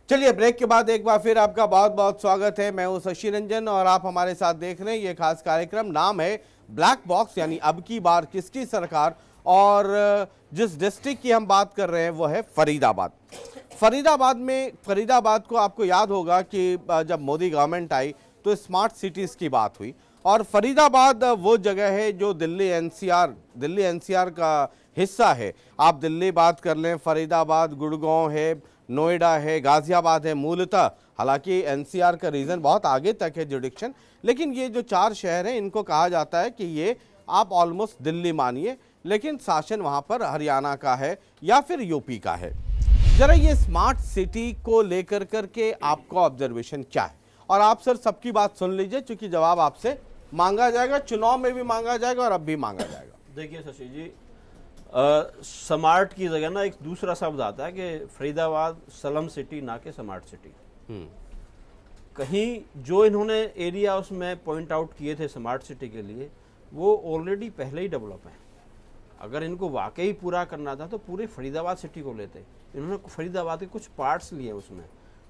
चलिए ब्रेक के बाद एक बार फिर आपका बहुत बहुत स्वागत है। मैं हूं शशि रंजन और आप हमारे साथ देख रहे हैं ये खास कार्यक्रम। नाम है ब्लैक बॉक्स, यानी अब की बार किसकी सरकार। और जिस डिस्ट्रिक्ट की हम बात कर रहे हैं वो है फरीदाबाद। फरीदाबाद को आपको याद होगा कि जब मोदी गवर्नमेंट आई तो स्मार्ट सिटीज़ की बात हुई, और फरीदाबाद वो जगह है जो दिल्ली एनसीआर का हिस्सा है। आप दिल्ली बात कर लें, फरीदाबाद, गुड़गांव है, नोएडा है, गाजियाबाद है मूलतः। हालांकि एनसीआर का रीजन बहुत आगे तक है जुडिक्शन, लेकिन ये जो 4 शहर हैं इनको कहा जाता है कि ये आप ऑलमोस्ट दिल्ली मानिए, लेकिन शासन वहां पर हरियाणा का है या फिर यूपी का है। जरा ये स्मार्ट सिटी को लेकर करके आपका ऑब्जर्वेशन क्या है? और आप सर सबकी बात सुन लीजिए, क्योंकि जवाब आपसे मांगा जाएगा, चुनाव में भी मांगा जाएगा और अब भी मांगा जाएगा। देखिए शशि जी, स्मार्ट की जगह ना एक दूसरा शब्द आता है कि फरीदाबाद स्लम सिटी ना कि स्मार्ट सिटी। कहीं जो इन्होंने एरिया उसमें पॉइंट आउट किए थे स्मार्ट सिटी के लिए, वो ऑलरेडी पहले ही डेवलप हैं। अगर इनको वाकई पूरा करना था तो पूरे फरीदाबाद सिटी को लेते। इन्होंने फरीदाबाद के कुछ पार्ट्स लिए उसमें,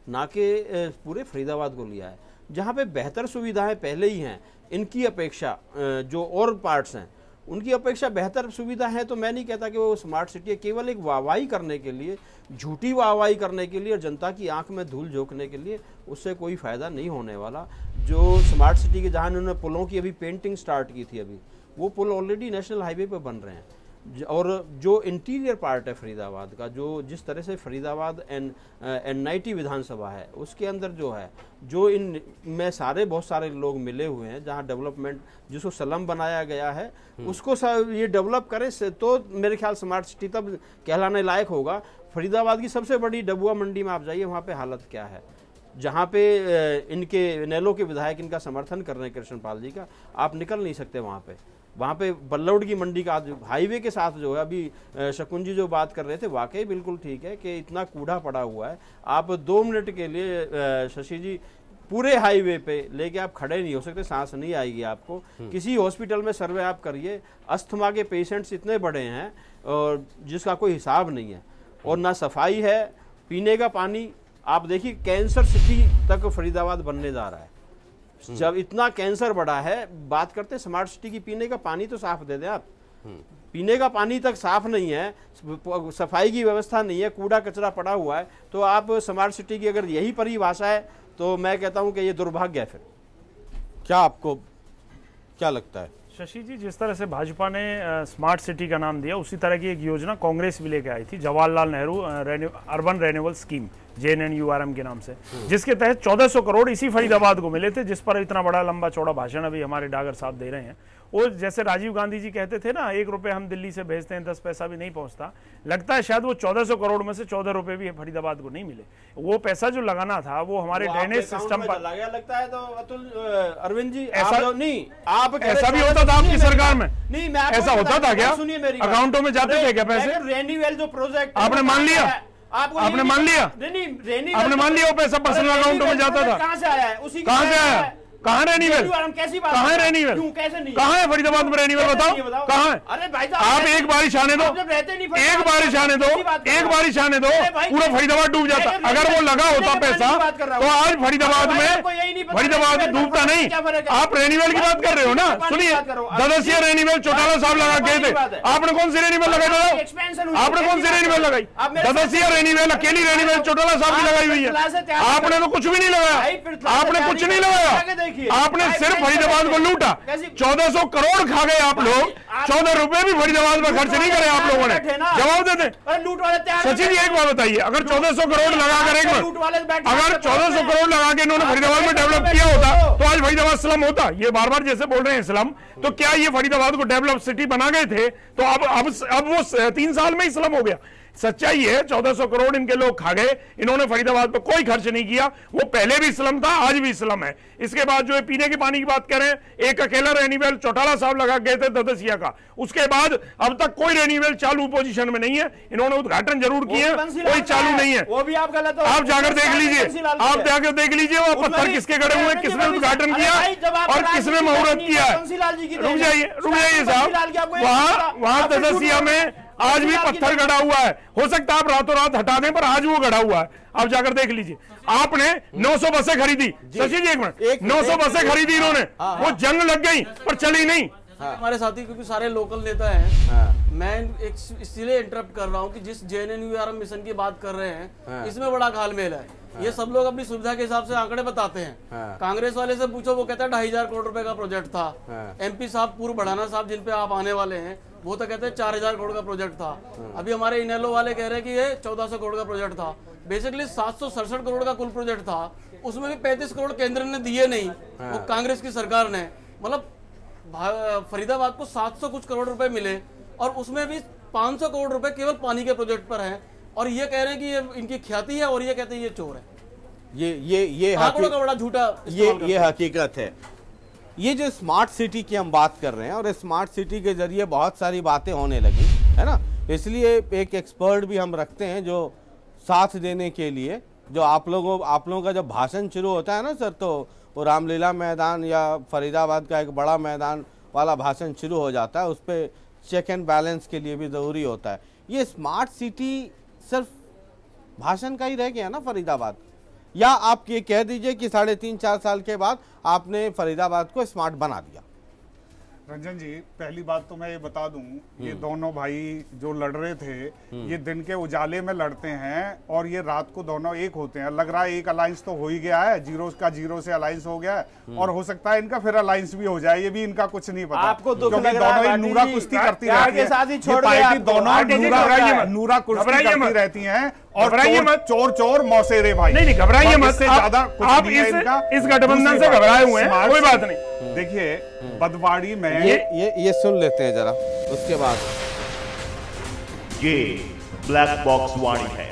ना कि पूरे फरीदाबाद को लिया है। जहाँ पे बेहतर सुविधाएं पहले ही हैं इनकी अपेक्षा, जो और पार्ट्स हैं उनकी अपेक्षा बेहतर सुविधा है, तो मैं नहीं कहता कि वो स्मार्ट सिटी है। केवल एक वाहवाही करने के लिए, झूठी वाहवाही करने के लिए और जनता की आंख में धूल झोंकने के लिए, उससे कोई फ़ायदा नहीं होने वाला। जो स्मार्ट सिटी के जहाँ उन्होंने पुलों की अभी पेंटिंग स्टार्ट की थी, अभी वो पुल ऑलरेडी नेशनल हाईवे पर बन रहे हैं। और जो इंटीरियर पार्ट है फरीदाबाद का, जो जिस तरह से फरीदाबाद NIT विधानसभा है उसके अंदर जो है, जो इन में बहुत सारे लोग मिले हुए हैं, जहां डेवलपमेंट जिसको स्लम बनाया गया है उसको ये डेवलप करें तो मेरे ख्याल स्मार्ट सिटी तब कहलाने लायक होगा। फरीदाबाद की सबसे बड़ी डबुआ मंडी में आप जाइए, वहाँ पे हालत क्या है, जहाँ पे इनके नैलो के विधायक इनका समर्थन कर रहे हैं कृष्णपाल जी का, आप निकल नहीं सकते वहाँ पे बल्लौड़ की मंडी का हाईवे के साथ जो है, अभी शकुन जी जो बात कर रहे थे वाकई बिल्कुल ठीक है कि इतना कूड़ा पड़ा हुआ है। आप 2 मिनट के लिए शशि जी पूरे हाईवे पे लेके आप खड़े नहीं हो सकते, सांस नहीं आएगी आपको। किसी हॉस्पिटल में सर्वे आप करिए, अस्थमा के पेशेंट्स इतने बड़े हैं और जिसका कोई हिसाब नहीं है, और ना सफाई है, पीने का पानी। आप देखिए कैंसर सिटी तक फरीदाबाद बनने जा रहा है। जब इतना कैंसर बढ़ा है, बात करते स्मार्ट सिटी की, पीने का पानी तो साफ दे दें आप। पीने का पानी तक साफ नहीं है, सफाई की व्यवस्था नहीं है, कूड़ा कचरा पड़ा हुआ है, तो आप स्मार्ट सिटी की अगर यही परिभाषा है तो मैं कहता हूं कि ये दुर्भाग्य है। फिर क्या आपको क्या लगता है शशि जी, जिस तरह से भाजपा ने स्मार्ट सिटी का नाम दिया, उसी तरह की एक योजना कांग्रेस भी लेके आई थी, Jawaharlal Nehru urban renewal scheme, JNNURM के नाम से, जिसके तहत 1400 करोड़ इसी फरीदाबाद को मिले थे, जिस पर इतना बड़ा लंबा चौड़ा भाषण अभी हमारे डागर साहब दे रहे हैं। और जैसे राजीव गांधी जी कहते थे ना, 1 रुपये हम दिल्ली से भेजते हैं, 10 पैसा भी नहीं पहुंचता। लगता है शायद वो 1400 करोड़ में से 14 रुपए भी फरीदाबाद को नहीं मिले। वो पैसा जो लगाना था वो हमारे ड्रेनेज सिस्टम पर लगता है। तो अतुल अरविंद जी, ऐसा नहीं, आप ऐसा भी होता था आपकी सरकार में? नहीं, ऐसा होता था क्या? अकाउंटों में जाते थे क्या पैसे? रेन्यूअल जो प्रोजेक्ट आपने मान लिया, आपने मान लिया, आपने मान लिया वो पैसा पर्सनल अकाउंटों में जाता था? कहां से आया है? उसी कहां से आया? कहाँ रेन्यूअल? कहाँ है रेन्यूअल? कहाँ है फरीदाबाद में रेन्यूअल? बताओ कहाँ है? अरे भाई आप एक बारिश आने दो, एक बारिश आने दो, एक बारिश आने दो, पूरा फरीदाबाद डूब जाता। अगर वो लगा होता पैसा तो आज फरीदाबाद डूबता नहीं। आप रेन्यूअल की बात कर रहे हो ना? सुनिए, ददसिया रेन्यूअल चौटाला साहब लगा गए थे, आपने कौन सी रेन्यूअल लगाई? आपने कौन सी रेन्यूअल लगाई? ददसिया रेन्यूअल, अकेली रेन्यूअल चौटाला साहब की लगाई हुई है। आपने तो कुछ भी नहीं लगाया, आपने कुछ नहीं लगाया। आपने सिर्फ फरीदाबाद को लूटा। 1400 करोड़ खा गए आप लोग, 14 रुपए भी फरीदाबाद में खर्च नहीं करे आप लोगों ने। जवाब देते सचिन जी, एक बात बताइए, अगर 1400 करोड़ लगाकर अगर 1400 करोड़ लगा के इन्होंने फरीदाबाद में डेवलप किया होता तो आज फरीदाबाद स्लम होता। ये बार बार जैसे बोल रहे हैं स्लम, तो क्या ये फरीदाबाद को डेवलप सिटी बना गए थे तो अब वो 3 साल में ही स्लम हो गया? सच्चाई है 1400 करोड़ इनके लोग खा गए, इन्होंने फरीदाबाद पर कोई खर्च नहीं किया। वो पहले भी इस्लाम था, आज भी इस्लाम है। इसके बाद जो है पीने के पानी की बात करें, एक अकेला रेन्यूअल चौटाला साहब लगा गए थे ददसिया का, उसके बाद अब तक कोई रेन्यूअल चालू पोजीशन में नहीं है। इन्होंने उद्घाटन जरूर किए, कोई चालू नहीं है। वो भी आप गलत हो, आप जाकर देख लीजिए, आप जाकर देख लीजिए वो पत्थर किसके गड़े हुए, किसने उद्घाटन किया और किसने मुहूर्त किया है। रुक जाइए साहब, वहां ददसिया में आज भी पत्थर गड़ा हुआ है। हो सकता है आप रातों रात हटा दें, पर आज वो गड़ा हुआ है, आप जाकर देख लीजिए। आपने 900 बसें खरीदी, शशि जी एक मिनट, 900 बसें खरीदी इन्होंने, वो जंग लग गई पर चली नहीं। हमारे साथी क्योंकि सारे लोकल नेता हैं, मैं इसलिए इंटरप्ट कर रहा हूं कि जिस JNNURM मिशन की बात कर रहे हैं इसमें बड़ा घालमेल है। ये सब लोग अपनी सुविधा के हिसाब से आंकड़े बताते हैं। कांग्रेस वाले से पूछो, वो कहता है 2,500 करोड़ रुपए का प्रोजेक्ट था। MP साहब पूर्व बढ़ाना साहब जिन पे आप आने वाले हैं, वो तो कहते हैं 4,000 करोड़ का प्रोजेक्ट था। अभी हमारे इनेलो वाले कह रहे हैं कि ये 1,400 करोड़ का प्रोजेक्ट था। बेसिकली 767 करोड़ का कुल प्रोजेक्ट था, उसमें भी 35 करोड़ केंद्र ने दिए नहीं, वो कांग्रेस की सरकार ने। मतलब फरीदाबाद को 700 कुछ करोड़ रुपए मिले और उसमें भी 500 करोड़ रुपए केवल पानी के प्रोजेक्ट पर हैं, और ये कह रहे हैं कि ये इनकी ख्याति है और ये कहते हैं ये चोर है। ये आंकड़ों का बड़ा झूठा ये हकीकत है। ये जो स्मार्ट सिटी की हम बात कर रहे हैं, और स्मार्ट सिटी के जरिए बहुत सारी बातें होने लगी है ना, इसलिए एक एक्सपर्ट भी हम रखते हैं जो साथ देने के लिए। जो आप लोगों का जब भाषण शुरू होता है ना सर, तो वो रामलीला मैदान या फरीदाबाद का एक बड़ा मैदान वाला भाषण शुरू हो जाता है, उस पर चेक एंड बैलेंस के लिए भी ज़रूरी होता है। ये स्मार्ट सिटी सिर्फ भाषण का ही रह गया ना फरीदाबाद, या आप ये कह दीजिए कि 3.5-4 साल के बाद आपने फरीदाबाद को स्मार्ट बना दिया। रंजन जी, पहली बात तो मैं ये बता दूं, ये दोनों भाई जो लड़ रहे थे, ये दिन के उजाले में लड़ते हैं और ये रात को दोनों एक होते हैं। लग रहा है एक अलायंस तो हो ही गया है, जीरो से अलायंस हो गया है, और हो सकता है इनका फिर अलायंस भी हो जाए, ये भी इनका कुछ नहीं पता। आपको क्योंकि दोनों ही नूरा कुश्ती करती रहती है, दोनों नूरा कुश्ती करती रहती है, और चोर चोर मौसेरे भाई। नहीं घबराइए मत, ज्यादा आप इस गठबंधन से घबराए हुए हैं, कोई बात नहीं। देखिए बदवाड़ी में ये सुन लेते हैं जरा, उसके बाद। ये ब्लैक बॉक्स वाणी है।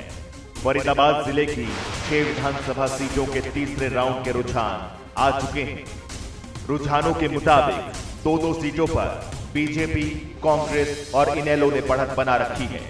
फरीदाबाद जिले की 6 विधानसभा सीटों के तीसरे राउंड के रुझान आ चुके हैं। रुझानों के मुताबिक 2-2 सीटों पर बीजेपी, कांग्रेस और इनेलो ने बढ़त बना रखी है।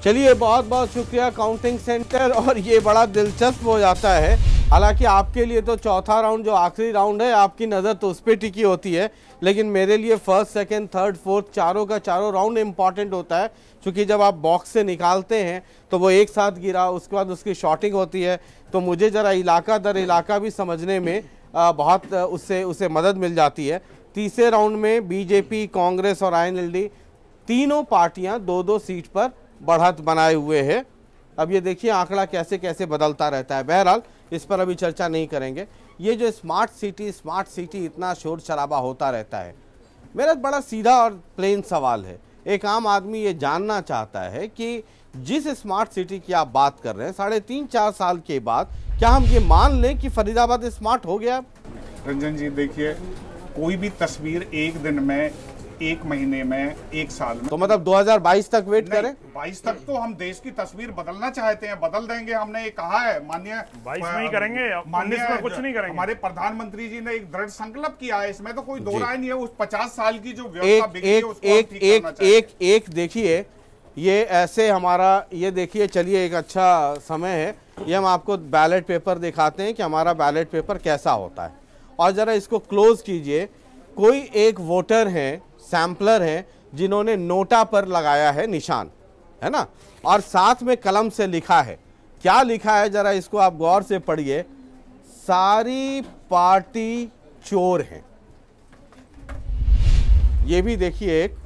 चलिए, बहुत बहुत शुक्रिया काउंटिंग सेंटर। और ये बड़ा दिलचस्प हो जाता है, हालांकि आपके लिए तो चौथा राउंड जो आखिरी राउंड है, आपकी नज़र तो उस पर टिकी होती है, लेकिन मेरे लिए फर्स्ट, सेकंड, थर्ड, फोर्थ चारों का चारों राउंड इम्पॉर्टेंट होता है। क्योंकि जब आप बॉक्स से निकालते हैं तो वो एक साथ गिरा, उसके बाद उसकी शॉटिंग होती है, तो मुझे ज़रा इलाका दर इलाका भी समझने में बहुत उससे मदद मिल जाती है। तीसरे राउंड में बीजेपी, कांग्रेस और INLD तीनों पार्टियाँ 2-2 सीट पर बढ़त बनाए हुए हैं। अब ये देखिए आंकड़ा कैसे कैसे बदलता रहता है। बहरहाल इस पर अभी चर्चा नहीं करेंगे। ये जो स्मार्ट सिटी इतना शोर शराबा होता रहता है, मेरा बड़ा सीधा और प्लेन सवाल है। एक आम आदमी ये जानना चाहता है कि जिस स्मार्ट सिटी की आप बात कर रहे हैं, 3.5-4 साल के बाद क्या हम ये मान लें कि फरीदाबाद स्मार्ट हो गया? रंजन जी देखिए, कोई भी तस्वीर एक दिन में, एक महीने में, एक साल में, तो मतलब 2022 तक वेट करें? 22 तक तो हम देश की तस्वीर बदलना चाहते हैं, बदल देंगे, हमने ये कहा है। माननीय 22 में ही करेंगे, 19 में कुछ नहीं करेंगे। हमारे प्रधानमंत्री जी ने एक दृढ़ संकल्प किया है, इसमें तो कोई दो राय नहीं है। उस 50 साल की जो व्यवस्था बिगड़ी है उसको ठीक करना चाहिए। एक देखिए, ये ऐसे हमारा, ये देखिए, चलिए एक अच्छा समय है, ये हम आपको बैलेट पेपर दिखाते हैं कि हमारा बैलेट पेपर कैसा होता है। और जरा इसको क्लोज कीजिए। कोई एक वोटर है, सैम्पलर हैं, जिन्होंने नोटा पर लगाया है निशान, है ना, और साथ में कलम से लिखा है। क्या लिखा है जरा इसको आप गौर से पढ़िए। सारी पार्टी चोर हैं। ये भी देखिए, एक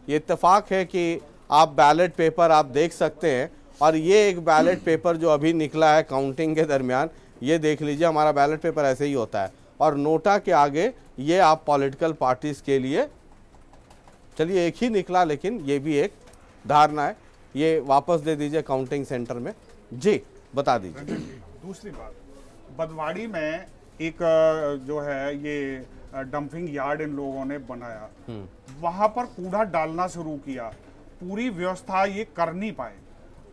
ये इत्तेफाक है कि आप बैलेट पेपर आप देख सकते हैं, और ये एक बैलेट पेपर जो अभी निकला है काउंटिंग के दरमियान, ये देख लीजिए, हमारा बैलेट पेपर ऐसे ही होता है। और नोटा के आगे ये आप पॉलिटिकल पार्टीज के लिए, चलिए एक ही निकला, लेकिन ये भी एक धारणा है। ये वापस दे दीजिए काउंटिंग सेंटर में। जी बता दीजिए। दूसरी बात, बदवाड़ी में एक जो है ये डंपिंग यार्ड इन लोगों ने बनाया, वहां पर कूड़ा डालना शुरू किया। पूरी व्यवस्था ये कर नहीं पाए।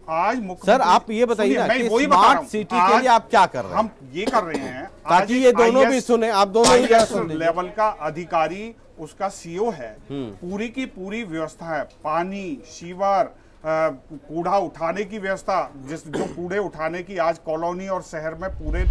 आज सर आप ये बताइए ना कि स्मार्ट सिटी के लिए आप क्या कर रहे हैं? हम ये कर रहे हैं ताकि ये दोनों भी सुने, आप दोनों ही सुन लीजिए। लेवल का अधिकारी उसका CO है, पूरी की पूरी व्यवस्था है, पानी, सीवर, कूड़ा उठाने की व्यवस्था, जो कूड़े उठाने की आज कॉलोनी और शहर में पूरे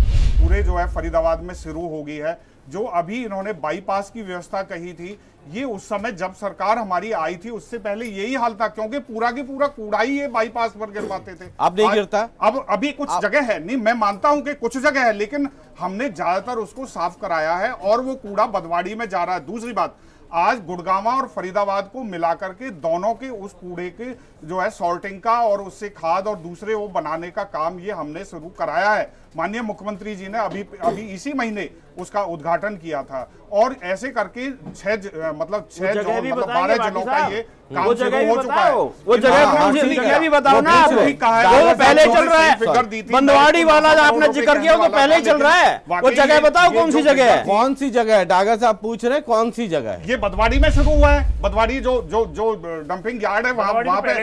पूरे जो है फरीदाबाद में शुरू हो गई है। जो अभी इन्होंने बाईपास की व्यवस्था कही थी, ये उस समय जब सरकार हमारी आई थी उससे पहले यही हाल था, क्योंकि पूरा की पूरा कूड़ा ही ये बाईपास पर गिरवाते थे। अब नहीं गिरता? अब अभी कुछ जगह है, नहीं मैं मानता हूं कि कुछ जगह है, लेकिन हमने ज्यादातर उसको साफ कराया है और वो कूड़ा बदवाड़ी में जा रहा है। दूसरी बात, आज गुड़गांवा और फरीदाबाद को मिलाकर के दोनों के उस कूड़े के जो है सॉर्टिंग का और उससे खाद और दूसरे वो बनाने का काम ये हमने शुरू कराया है। माननीय मुख्यमंत्री जी ने अभी इसी महीने उसका उद्घाटन किया था और ऐसे करके 12 जिलों का ये काम शुरू हो चुका है। वो जगह भी बताओ ना, वो पहले चल रहा है। बंदवाड़ी वाला आपने जिक्र किया वो पहले चल रहा है, वो जगह बताओ कौन सी जगह है? कौन सी जगह है? डागा साहब पूछ रहे हैं कौन सी जगह है? ये बदवाड़ी में शुरू हुआ है। बदवाड़ी जो डंपिंग यार्ड है वहां पे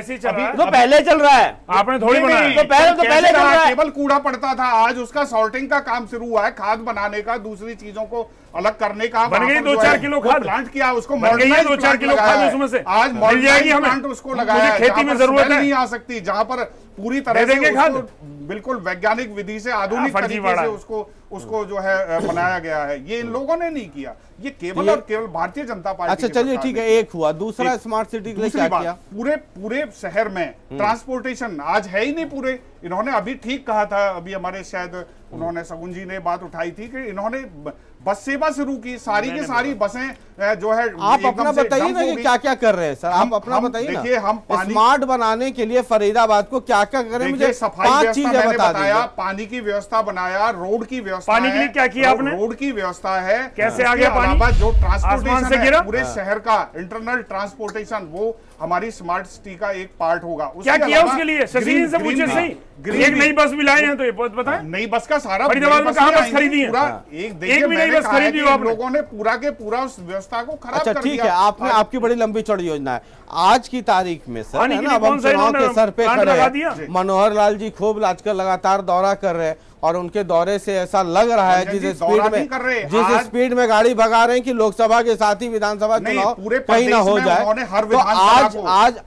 तो पहले चल रहा है, आपने थोड़ी बनाया। तो पहले चल रहा है। केवल कूड़ा पड़ता था, आज उसका सॉर्टिंग का काम शुरू हुआ है, खाद बनाने का, दूसरी चीजों को अलग करने का। बन गई 2-4 किलो खाद प्लांट किया, उसको 2-4 किलो खाद उसमें से आज मिल जाएगी हमें, उसको लगाया। खेती में जरूरत नहीं आ सकती, जहां पर पूरी तरह से खाद बिल्कुल वैज्ञानिक विधि से, आधुनिक तरीके से उसको जो है बनाया गया है। ये इन लोगों ने नहीं किया, ये केवल और केवल भारतीय जनता पार्टी। अच्छा चलिए ठीक है, एक हुआ। दूसरा स्मार्ट सिटी के लिए क्या किया? पूरे शहर में ट्रांसपोर्टेशन आज है ही नहीं पूरे। इन्होंने अभी ठीक कहा था, अभी हमारे शायद उन्होंने सगुन जी ने बात उठाई थी कि इन्होंने बस सेवा शुरू की, सारी की सारी बसें जो है। आप अपना बताइए ना कि क्या क्या कर रहे हैं सर, आप अपना बताइए ना। देखिए, हम स्मार्ट बनाने के लिए फरीदाबाद को क्या क्या करें, मुझे सफाई 5 चीजें बता दीजिए। पानी की व्यवस्था बनाया, रोड की व्यवस्था, पानी के लिए क्या किया आपने? रोड की व्यवस्था है। कैसे आ गया पानी? जो ट्रांसपोर्टेशन है गिरा? पूरे शहर का इंटरनल ट्रांसपोर्टेशन, वो हमारी स्मार्ट सिटी का एक पार्ट होगा। क्या किया उसके लिए? शशि से पूछे सही। एक नई बस भी लाए हैं, तो ये बताएं। नई बस का सारा फरीदाबाद में कहां बस खरीदी है? एक भी नई बस खरीदी हो लोगों ने पूरा के पूरा उस व्यवस्था को खराब कर दिया। ठीक है, आपने आपकी बड़ी लंबी चौड़ी योजना है। आज की तारीख में सर, है ना, अब हम चुनाव के सर पे खड़े हैं। मनोहर लाल जी खूब आजकल लगातार दौरा कर रहे हैं और उनके दौरे से ऐसा लग रहा है जिस स्पीड में गाड़ी भगा रहे हैं कि लोकसभा के साथ ही विधानसभा चुनाव कहीं ना हो जाए। तो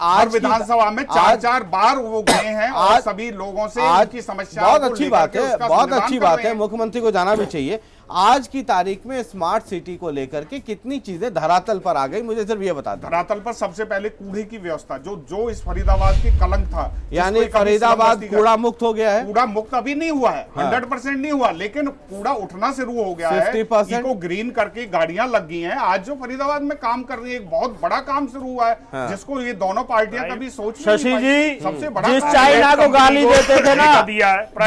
आज विधानसभा में 4 बार वो गए हैं और सभी लोगों से उनकी समस्या। बहुत अच्छी बात है, बहुत अच्छी बात है, मुख्यमंत्री को जाना भी चाहिए। आज की तारीख में स्मार्ट सिटी को लेकर के कितनी चीजें धरातल पर आ गई, मुझे सिर्फ ये बता दो। धरातल पर सबसे पहले कूड़े की व्यवस्था, जो इस फरीदाबाद की कलंक था, यानी फरीदाबाद कूड़ा मुक्त हो गया है। कूड़ा मुक्त अभी नहीं हुआ है, 100% नहीं हुआ, लेकिन कूड़ा उठना शुरू हो गया है। 50% को ग्रीन करके गाड़ियां लग गई हैं। आज जो फरीदाबाद में काम कर रही है, एक बहुत बड़ा काम शुरू हुआ है, जिसको ये दोनों पार्टियां कभी सोच नहीं। शशि जी, सबसे बड़ा जिस चाइना को गाली देते थे ना,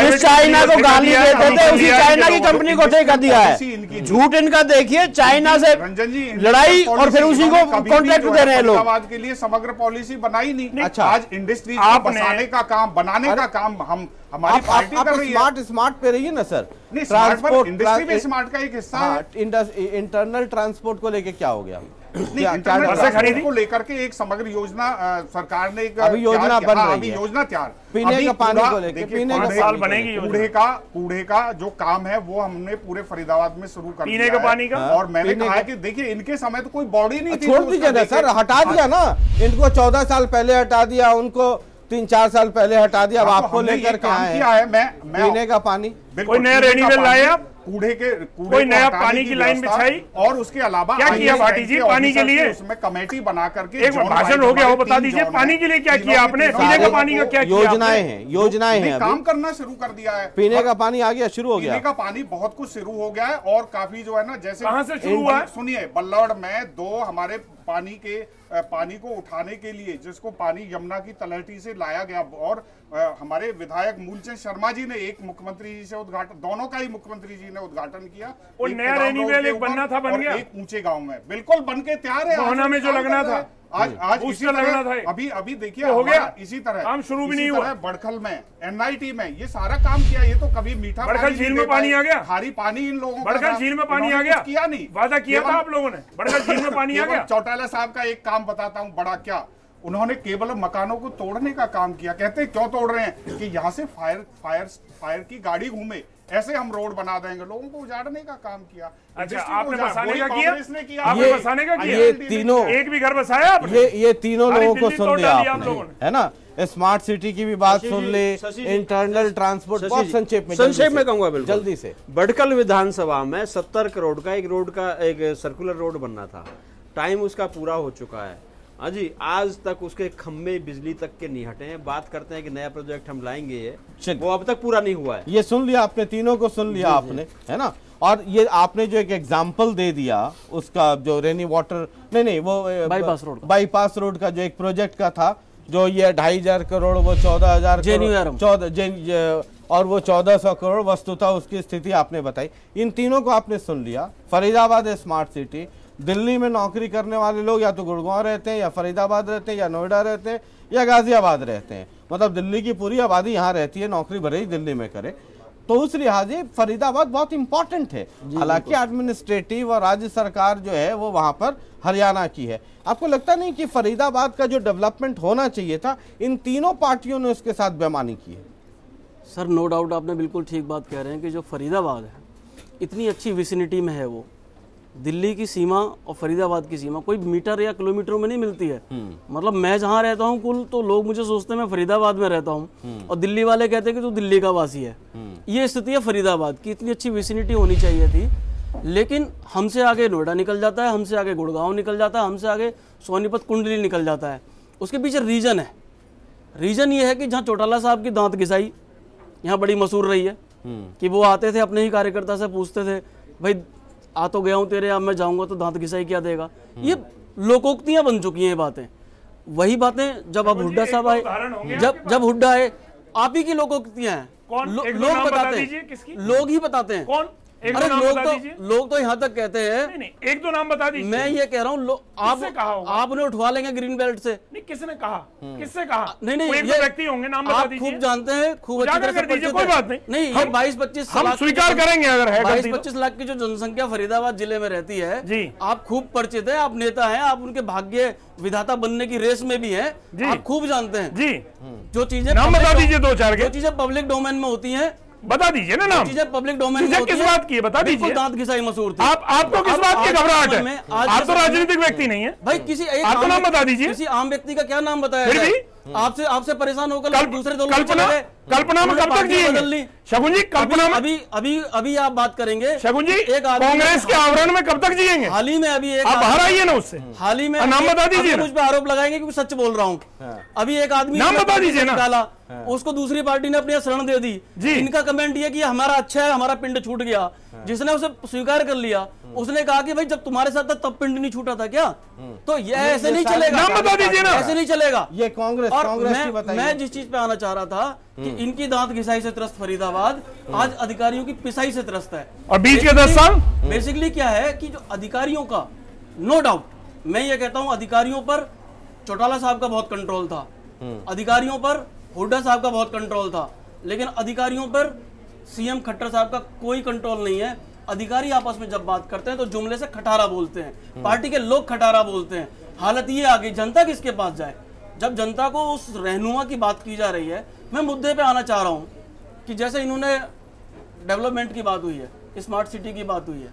जिस चाइना को गाली देते थे, उसी चाइना की कंपनी को ठेका दिया है। झूठ इनका देखिए, चाइना से रंजन जी लड़ाई और फिर उसी को कॉन्ट्रैक्ट दे रहे हैं लोग। फरीदाबाद के लिए समग्र पॉलिसी बनाई नहीं। अच्छा, आज इंडस्ट्री को बसाने का काम, बनाने का काम हमारी पार्टी कर रही है। स्मार्ट पे रहिए ना सर। ट्रांसपोर्ट इंडस्ट्री भी स्मार्ट का एक हिस्सा है। इंटरनल ट्रांसपोर्ट को लेके क्या हो गया? खरीदी को लेकर के एक समग्र योजना सरकार ने एक अभी योजना बन रही है, योजना तैयार। पीने का पानी को लेकर, पीने का साल बनेगी। कूड़े का जो काम है वो हमने पूरे फरीदाबाद में शुरू कर दिया, पीने का पानी का। और मैंने कहा है कि देखिए, इनके समय तो कोई बॉडी नहीं थी। छोड़ दीजिए ना सर, हटा दिया ना इनको, 14 साल पहले हटा दिया, उनको 3-4 साल पहले हटा दिया। अब आपको लेकर के आए हैं पीने का पानी। कोई नया रेन्यूअल लाए आप? कूड़े कोई नया पानी की लाइन बिछाई? और उसके अलावा क्या किया भाटी जी पानी के लिए? उसमें कमेटी बना करके एक भाषण हो गया, वो बता दीजिए पानी के लिए क्या किया आपने? पीने का पानी का क्या किया? योजनाएं हैं, काम करना शुरू कर दिया है। पीने का पानी आ गया, शुरू हो गया। पीने का पानी बहुत कुछ शुरू हो गया है और काफी जो है ना, जैसे कहां से शुरू हुआ है? सुनिए, बल्लौड़ में 2 हमारे पानी को उठाने के लिए, जिसको पानी यमुना की तलहटी से लाया गया, और हमारे विधायक मूलचंद शर्मा जी ने एक मुख्यमंत्री जी से उद्घाटन, दोनों का ही मुख्यमंत्री जी ने उद्घाटन किया। और नया रेन्यूअल एक बनना था, बन गया। एक ऊंचे गांव में बिल्कुल बन के तैयार है। मोहना में जो लगना था, आज उसका लगना था। अभी देखिए हो गया, इसी तरह काम शुरू भी नहीं हुआ। बड़खल में, NIT में ये सारा काम किया। ये तो कभी मीठा बड़खल झील में पानी आ गया, खारी पानी इन लोगों, बड़खल झील में पानी आ गया, किया नहीं, वादा किया था आप लोगों ने, बड़खल झील में पानी आ गया। चौटाला साहब का एक काम बताता हूँ, बड़ा क्या, उन्होंने केवल मकानों को तोड़ने का काम किया। कहते हैं क्यों तोड़ रहे हैं कि यहाँ से फायर की गाड़ी घूमे, ऐसे हम रोड बना देंगे, लोगों को उजाड़ने का काम किया। अच्छा, आपने बसाने का किया, कांग्रेस ने किया, आपने बसाने का किया, ये तीनों एक भी घर बसाया आपने? ये तीनों लोगों को सुन लिया आप आपने, लोगों ने, है ना। स्मार्ट सिटी की भी बात सुन ले, इंटरनल ट्रांसपोर्ट, बहुत संक्षेप में कहूंगा, बिल्कुल जल्दी से। बड़कल विधानसभा में 70 करोड़ का एक सर्कुलर रोड बनना था, टाइम उसका पूरा हो चुका है। हाँ जी, आज तक उसके खम्भे बिजली तक के नहीं हटे हैं। बात करते हैं कि नया प्रोजेक्ट हम लाएंगे, वो अब तक पूरा नहीं हुआ है। ये सुन लिया आपने, तीनों को सुन लिया आपने, है ना। और ये आपने जो एक एग्जाम्पल दे दिया उसका, जो रेनी वाटर नहीं वो बाईपास रोड का जो एक प्रोजेक्ट का था, जो ये 2500 करोड़, वो 14,000 और वो 1400 करोड़, वस्तुतः उसकी स्थिति आपने बताई। इन तीनों को आपने सुन लिया। फरीदाबाद है स्मार्ट सिटी, दिल्ली में नौकरी करने वाले लोग या तो गुड़गांव रहते हैं, या फरीदाबाद रहते हैं, या नोएडा रहते हैं, या गाजियाबाद रहते हैं। मतलब दिल्ली की पूरी आबादी यहाँ रहती है, नौकरी भले ही दिल्ली में करे। तो उस लिहाजे फरीदाबाद बहुत इंपॉर्टेंट है। हालांकि एडमिनिस्ट्रेटिव और राज्य सरकार जो है वो वहाँ पर हरियाणा की है। आपको लगता नहीं कि फरीदाबाद का जो डेवलपमेंट होना चाहिए था, इन तीनों पार्टियों ने उसके साथ बेईमानी की है? सर नो डाउट, आपने बिल्कुल ठीक बात कह रहे हैं कि जो फरीदाबाद है इतनी अच्छी विसिनिटी में है, वो दिल्ली की सीमा और फरीदाबाद की सीमा कोई मीटर या किलोमीटरों में नहीं मिलती है। मतलब मैं जहाँ रहता हूँ कुल, तो लोग मुझे सोचते हैं मैं फरीदाबाद में रहता हूँ, और दिल्ली वाले कहते हैं कि तू दिल्ली का वासी है। ये स्थिति है फरीदाबाद की। इतनी अच्छी विसिनिटी होनी चाहिए थी, लेकिन हमसे आगे नोएडा निकल जाता है, हमसे आगे गुड़गांव निकल जाता है, हमसे आगे सोनीपत कुंडली निकल जाता है। उसके पीछे रीजन है। रीजन ये है कि जहाँ चौटाला साहब की दांत घिसाई यहाँ बड़ी मशहूर रही है, कि वो आते थे अपने ही कार्यकर्ता से पूछते थे, भाई आ तो गया हूं तेरे, अब मैं जाऊंगा तो दांत घिसाई क्या देगा। ये लोकोक्तियां बन चुकी हैं ये बातें। वही बातें जब अब हुड्डा साहब आए, जब हुड्डा आए, आप ही की लोकोक्तियां हैं। लोग बताते हैं, लोग ही बताते हैं। कौन? अरे लोग तो यहाँ तक कहते हैं। नहीं, एक दो नाम बता दीजिए। मैं ये कह रहा हूँ, आप उन्हें उठवा लेंगे ग्रीन बेल्ट से। नहीं, किसने कहा? किससे कहा? नहीं, एक दो व्यक्ति होंगे, नाम बता दीजिए। आप खूब जानते हैं, खूब अच्छी तरह से दीजिए, कोई बात नहीं। नहीं, ये 22-25 हम स्वीकार करेंगे अगर है। 22-25 लाख की जो जनसंख्या फरीदाबाद जिले में रहती है जी, आप खूब परिचित है, आप नेता हैं, आप उनके भाग्य विधाता बनने की रेस में भी हैं, आप खूब जानते हैं जी। जो चीजें नाम बता दीजिए, दो चार जो चीजें पब्लिक डोमेन में होती हैं बता दीजिए ना नाम। चीजें पब्लिक डोमेन में किस बात की है बता दीजिए। दांत घिसाई मशहूर थी। आपको किस बात की घबराहट है? आप तो राजनीतिक व्यक्ति नहीं है भाई। किसी एक आपको नाम बता दीजिए। किसी आम व्यक्ति का क्या नाम बताया फिर भी आपसे परेशान होकर दूसरे दलों कल्पना में कब तक जिएंगे शगुन जी? कल्पना में अभी आप बात करेंगे शगुन जी, कांग्रेस के आवरण में कब तक जिएंगे? हाल ही में अभी आप बाहर आइए ना उससे। हाल ही में नाम बता दीजिए। मुझ पर आरोप लगाएंगे कि सच बोल रहा हूँ। अभी एक आदमी नाम बता दीजिए ना। निकाला, उसको दूसरी पार्टी ने अपनी शरण दे दी। इनका कमेंट ये कि हमारा अच्छा है, हमारा पिंड छूट गया। जिसने उसे स्वीकार कर लिया, उसने कहा कि भाई जब तुम्हारे साथ था तब पिंड नहीं छूटा था क्या? तो ये ऐसे नहीं चलेगा। नाम बता दीजिए ना। ऐसे नहीं चलेगा। ये कांग्रेस की बताइए। मैं जिस चीज पे आना चाह रहा था कि इनकी दांत घिसाई से त्रस्त फरीदाबाद आज अधिकारियों की पिसाई से त्रस्त है। और बीच के 10 साल बेसिकली क्या है कि जो अधिकारियों का, नो डाउट मैं ये कहता हूं, अधिकारियों पर चौटाला साहब का बहुत कंट्रोल था, अधिकारियों पर हुड्डा साहब का बहुत कंट्रोल था, लेकिन अधिकारियों पर सीएम खट्टर साहब का कोई कंट्रोल नहीं है। अधिकारी आपस में जब बात करते हैं तो जुमले से खटारा बोलते हैं, पार्टी के लोग खटारा बोलते हैं। हालत ये आ गई, जनता किसके पास जाए? जब जनता को उस रहनुमा की बात की जा रही है। मैं मुद्दे पे आना चाह रहा हूँ कि जैसे इन्होंने डेवलपमेंट की बात हुई है, स्मार्ट सिटी की बात हुई है,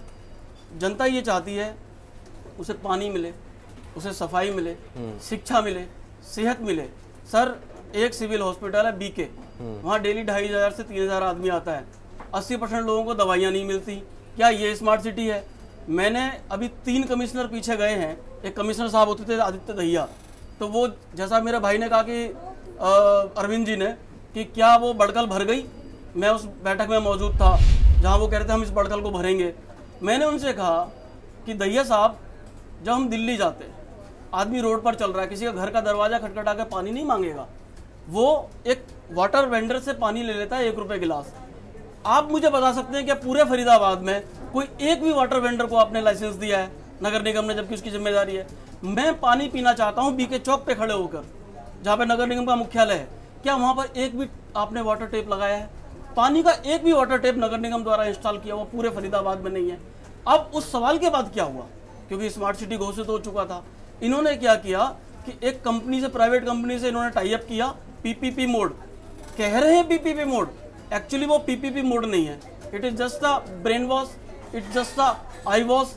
जनता ये चाहती है उसे पानी मिले, उसे सफाई मिले, शिक्षा मिले, सेहत मिले। सर एक सिविल हॉस्पिटल है बीके, वहाँ डेली 2500 से 3000 आदमी आता है, 80% लोगों को दवाइयाँ नहीं मिलती। क्या ये स्मार्ट सिटी है? मैंने अभी 3 कमिश्नर पीछे गए हैं। एक कमिश्नर साहब होते थे आदित्य दहिया, तो वो जैसा मेरे भाई ने कहा कि अरविंद जी ने कि क्या वो बड़कल भर गई, मैं उस बैठक में मौजूद था जहाँ वो कह रहे थे हम इस बड़कल को भरेंगे। मैंने उनसे कहा कि दहिया साहब, जब हम दिल्ली जाते, आदमी रोड पर चल रहा है, किसी का घर का दरवाजा खटखटा के पानी नहीं मांगेगा, वो एक वाटर वेंडर से पानी ले लेता है 1 रुपये गिलास। आप मुझे बता सकते हैं कि पूरे फरीदाबाद में कोई एक भी वाटर वेंडर को आपने लाइसेंस दिया है नगर निगम ने, जबकि उसकी जिम्मेदारी है? मैं पानी पीना चाहता हूं बीके चौक पे खड़े होकर, जहां पे नगर निगम का मुख्यालय है, क्या वहां पर एक भी आपने वाटर टेप लगाया है? पानी का एक भी वाटर टेप नगर निगम द्वारा इंस्टॉल किया हुआ पूरे फरीदाबाद में नहीं है। अब उस सवाल के बाद क्या हुआ, क्योंकि स्मार्ट सिटी घोषित हो चुका था, इन्होंने क्या किया कि एक कंपनी से, प्राइवेट कंपनी से इन्होंने टाई अप किया। पीपीपी मोड कह रहे हैं, पीपीपी मोड, एक्चुअली वो पीपीपी मोड नहीं है, it is just a brain wash, it just a I wash.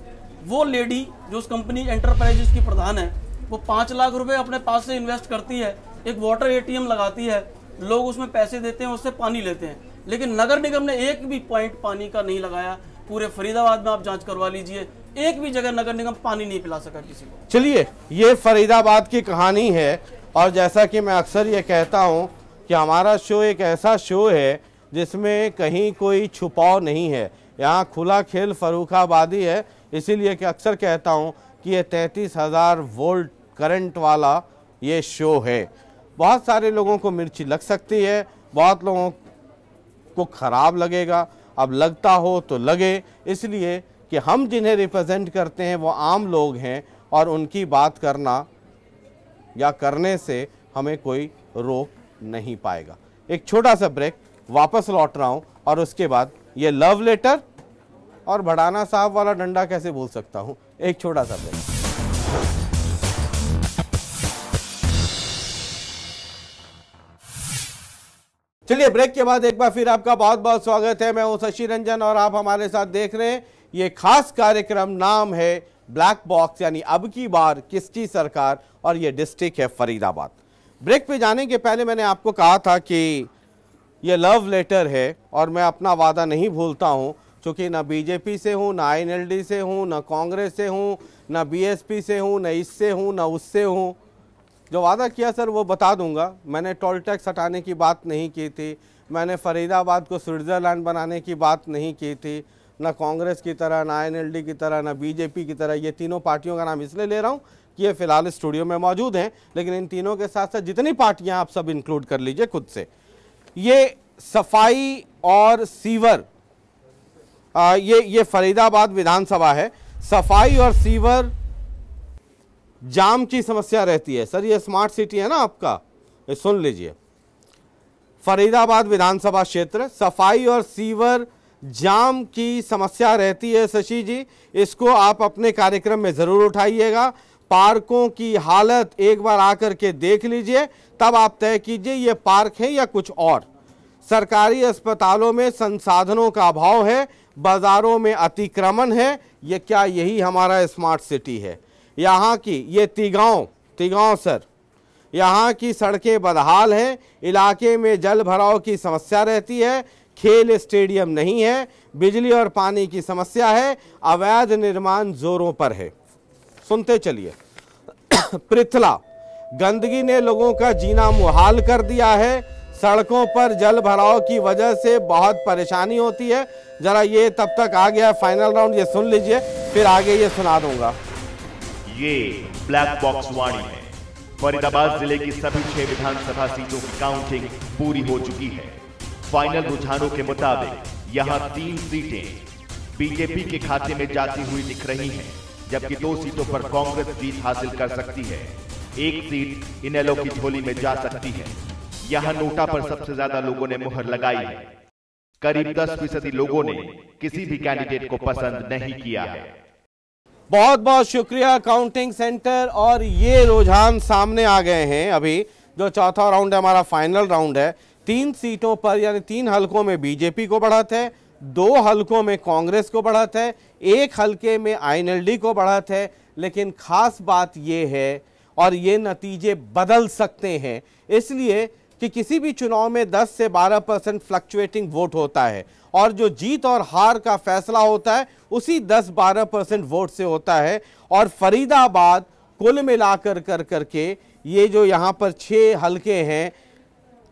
वो लेडी जो उस कंपनी एंटरप्राइजेस की प्रधान है, वो 5 लाख रुपए अपने पास से इन्वेस्ट करती है, एक वाटर एटीएम लगाती है, लोग उसमें पैसे देते हैं, उससे पानी लेते हैं, लेकिन नगर निगम ने एक भी पॉइंट पानी का नहीं लगाया। पूरे फरीदाबाद में आप जांच करवा लीजिए, एक भी जगह नगर निगम पानी नहीं पिला सका किसी को। चलिए, ये फरीदाबाद की कहानी है, और जैसा कि मैं अक्सर ये कहता हूँ कि हमारा शो एक ऐसा शो है जिसमें कहीं कोई छुपाव नहीं है, यहाँ खुला खेल फर्रुखाबादी है। इसीलिए कि अक्सर कहता हूँ कि ये 33,000 वोल्ट करंट वाला ये शो है। बहुत सारे लोगों को मिर्ची लग सकती है, बहुत लोगों को खराब लगेगा, अब लगता हो तो लगे, इसलिए कि हम जिन्हें रिप्रेजेंट करते हैं वो आम लोग हैं, और उनकी बात करना या करने से हमें कोई रोक नहीं पाएगा। एक छोटा सा ब्रेक, वापस लौट रहा हूं, और उसके बाद ये लव लेटर और भड़ाना साहब वाला डंडा कैसे भूल सकता हूं। एक छोटा सा ब्रेक। चलिए, ब्रेक के बाद एक बार फिर आपका बहुत बहुत स्वागत है। मैं हूं शशि रंजन और आप हमारे साथ देख रहे हैं ये खास कार्यक्रम, नाम है ब्लैक बॉक्स, यानी अब की बार किसकी सरकार, और ये डिस्ट्रिक्ट है फरीदाबाद। ब्रेक पे जाने के पहले मैंने आपको कहा था कि ये लव लेटर है, और मैं अपना वादा नहीं भूलता हूं, क्योंकि ना बीजेपी से हूं, ना INLD से हूं, ना कांग्रेस से हूं, ना BSP से हूं, ना इससे हूं, ना उससे हूं। जो वादा किया सर वो बता दूंगा। मैंने टोल टैक्स हटाने की बात नहीं की थी, मैंने फरीदाबाद को स्विट्जरलैंड बनाने की बात नहीं की थी, ना कांग्रेस की तरह, ना INLD की तरह, ना BJP की तरह। ये तीनों पार्टियों का नाम इसलिए ले रहा हूँ कि ये फिलहाल स्टूडियो में मौजूद हैं, लेकिन इन तीनों के साथ साथ जितनी पार्टियां आप सब इंक्लूड कर लीजिए खुद से। ये सफाई और सीवर, ये फरीदाबाद विधानसभा है। सफाई और सीवर जाम की समस्या रहती है। सर ये स्मार्ट सिटी है ना आपका, ये सुन लीजिए। फरीदाबाद विधानसभा क्षेत्र, सफाई और सीवर जाम की समस्या रहती है शशि जी, इसको आप अपने कार्यक्रम में जरूर उठाइएगा। पार्कों की हालत एक बार आकर के देख लीजिए, तब आप तय कीजिए ये पार्क है या कुछ और। सरकारी अस्पतालों में संसाधनों का अभाव है, बाजारों में अतिक्रमण है। ये क्या यही हमारा स्मार्ट सिटी है? यहाँ की ये तिगांव सर, यहाँ की सड़कें बदहाल हैं, इलाके में जल भराव की समस्या रहती है, खेल स्टेडियम नहीं है, बिजली और पानी की समस्या है, अवैध निर्माण जोरों पर है। सुनते चलिए। पृथला, गंदगी ने लोगों का जीना मुहाल कर दिया है, सड़कों पर जल भराव की वजह से बहुत परेशानी होती है। जरा ये तब तक आ गया फाइनल राउंड, ये सुन लीजिए, फिर आगे ये सुना दूंगा। ये ब्लैक बॉक्स वाणी है। फरीदाबाद जिले की सभी 6 विधानसभा सीटों की काउंटिंग पूरी हो चुकी है। फाइनल रुझानों के मुताबिक यहां 3 सीटें बीजेपी के खाते में जाती हुई दिख रही हैं, जबकि 2 सीटों पर कांग्रेस जीत हासिल कर सकती है। 1 सीट इनेलो की झोली में जा सकती है। यहां नोटा पर सबसे ज्यादा लोगों ने मुहर लगाई है। करीब 10% लोगों ने किसी भी कैंडिडेट को पसंद नहीं किया है। बहुत बहुत शुक्रिया काउंटिंग सेंटर। और ये रुझान सामने आ गए हैं। अभी जो चौथा राउंड है, हमारा फाइनल राउंड है, 3 सीटों पर यानी 3 हलकों में बीजेपी को बढ़त है, 2 हलकों में कांग्रेस को बढ़त है, 1 हलके में INLD को बढ़त है। लेकिन खास बात ये है, और ये नतीजे बदल सकते हैं, इसलिए कि किसी भी चुनाव में 10 से 12% फ्लक्चुएटिंग वोट होता है, और जो जीत और हार का फैसला होता है उसी 10-12% वोट से होता है। और फरीदाबाद कुल मिलाकर कर करके ये जो यहाँ पर 6 हलके हैं,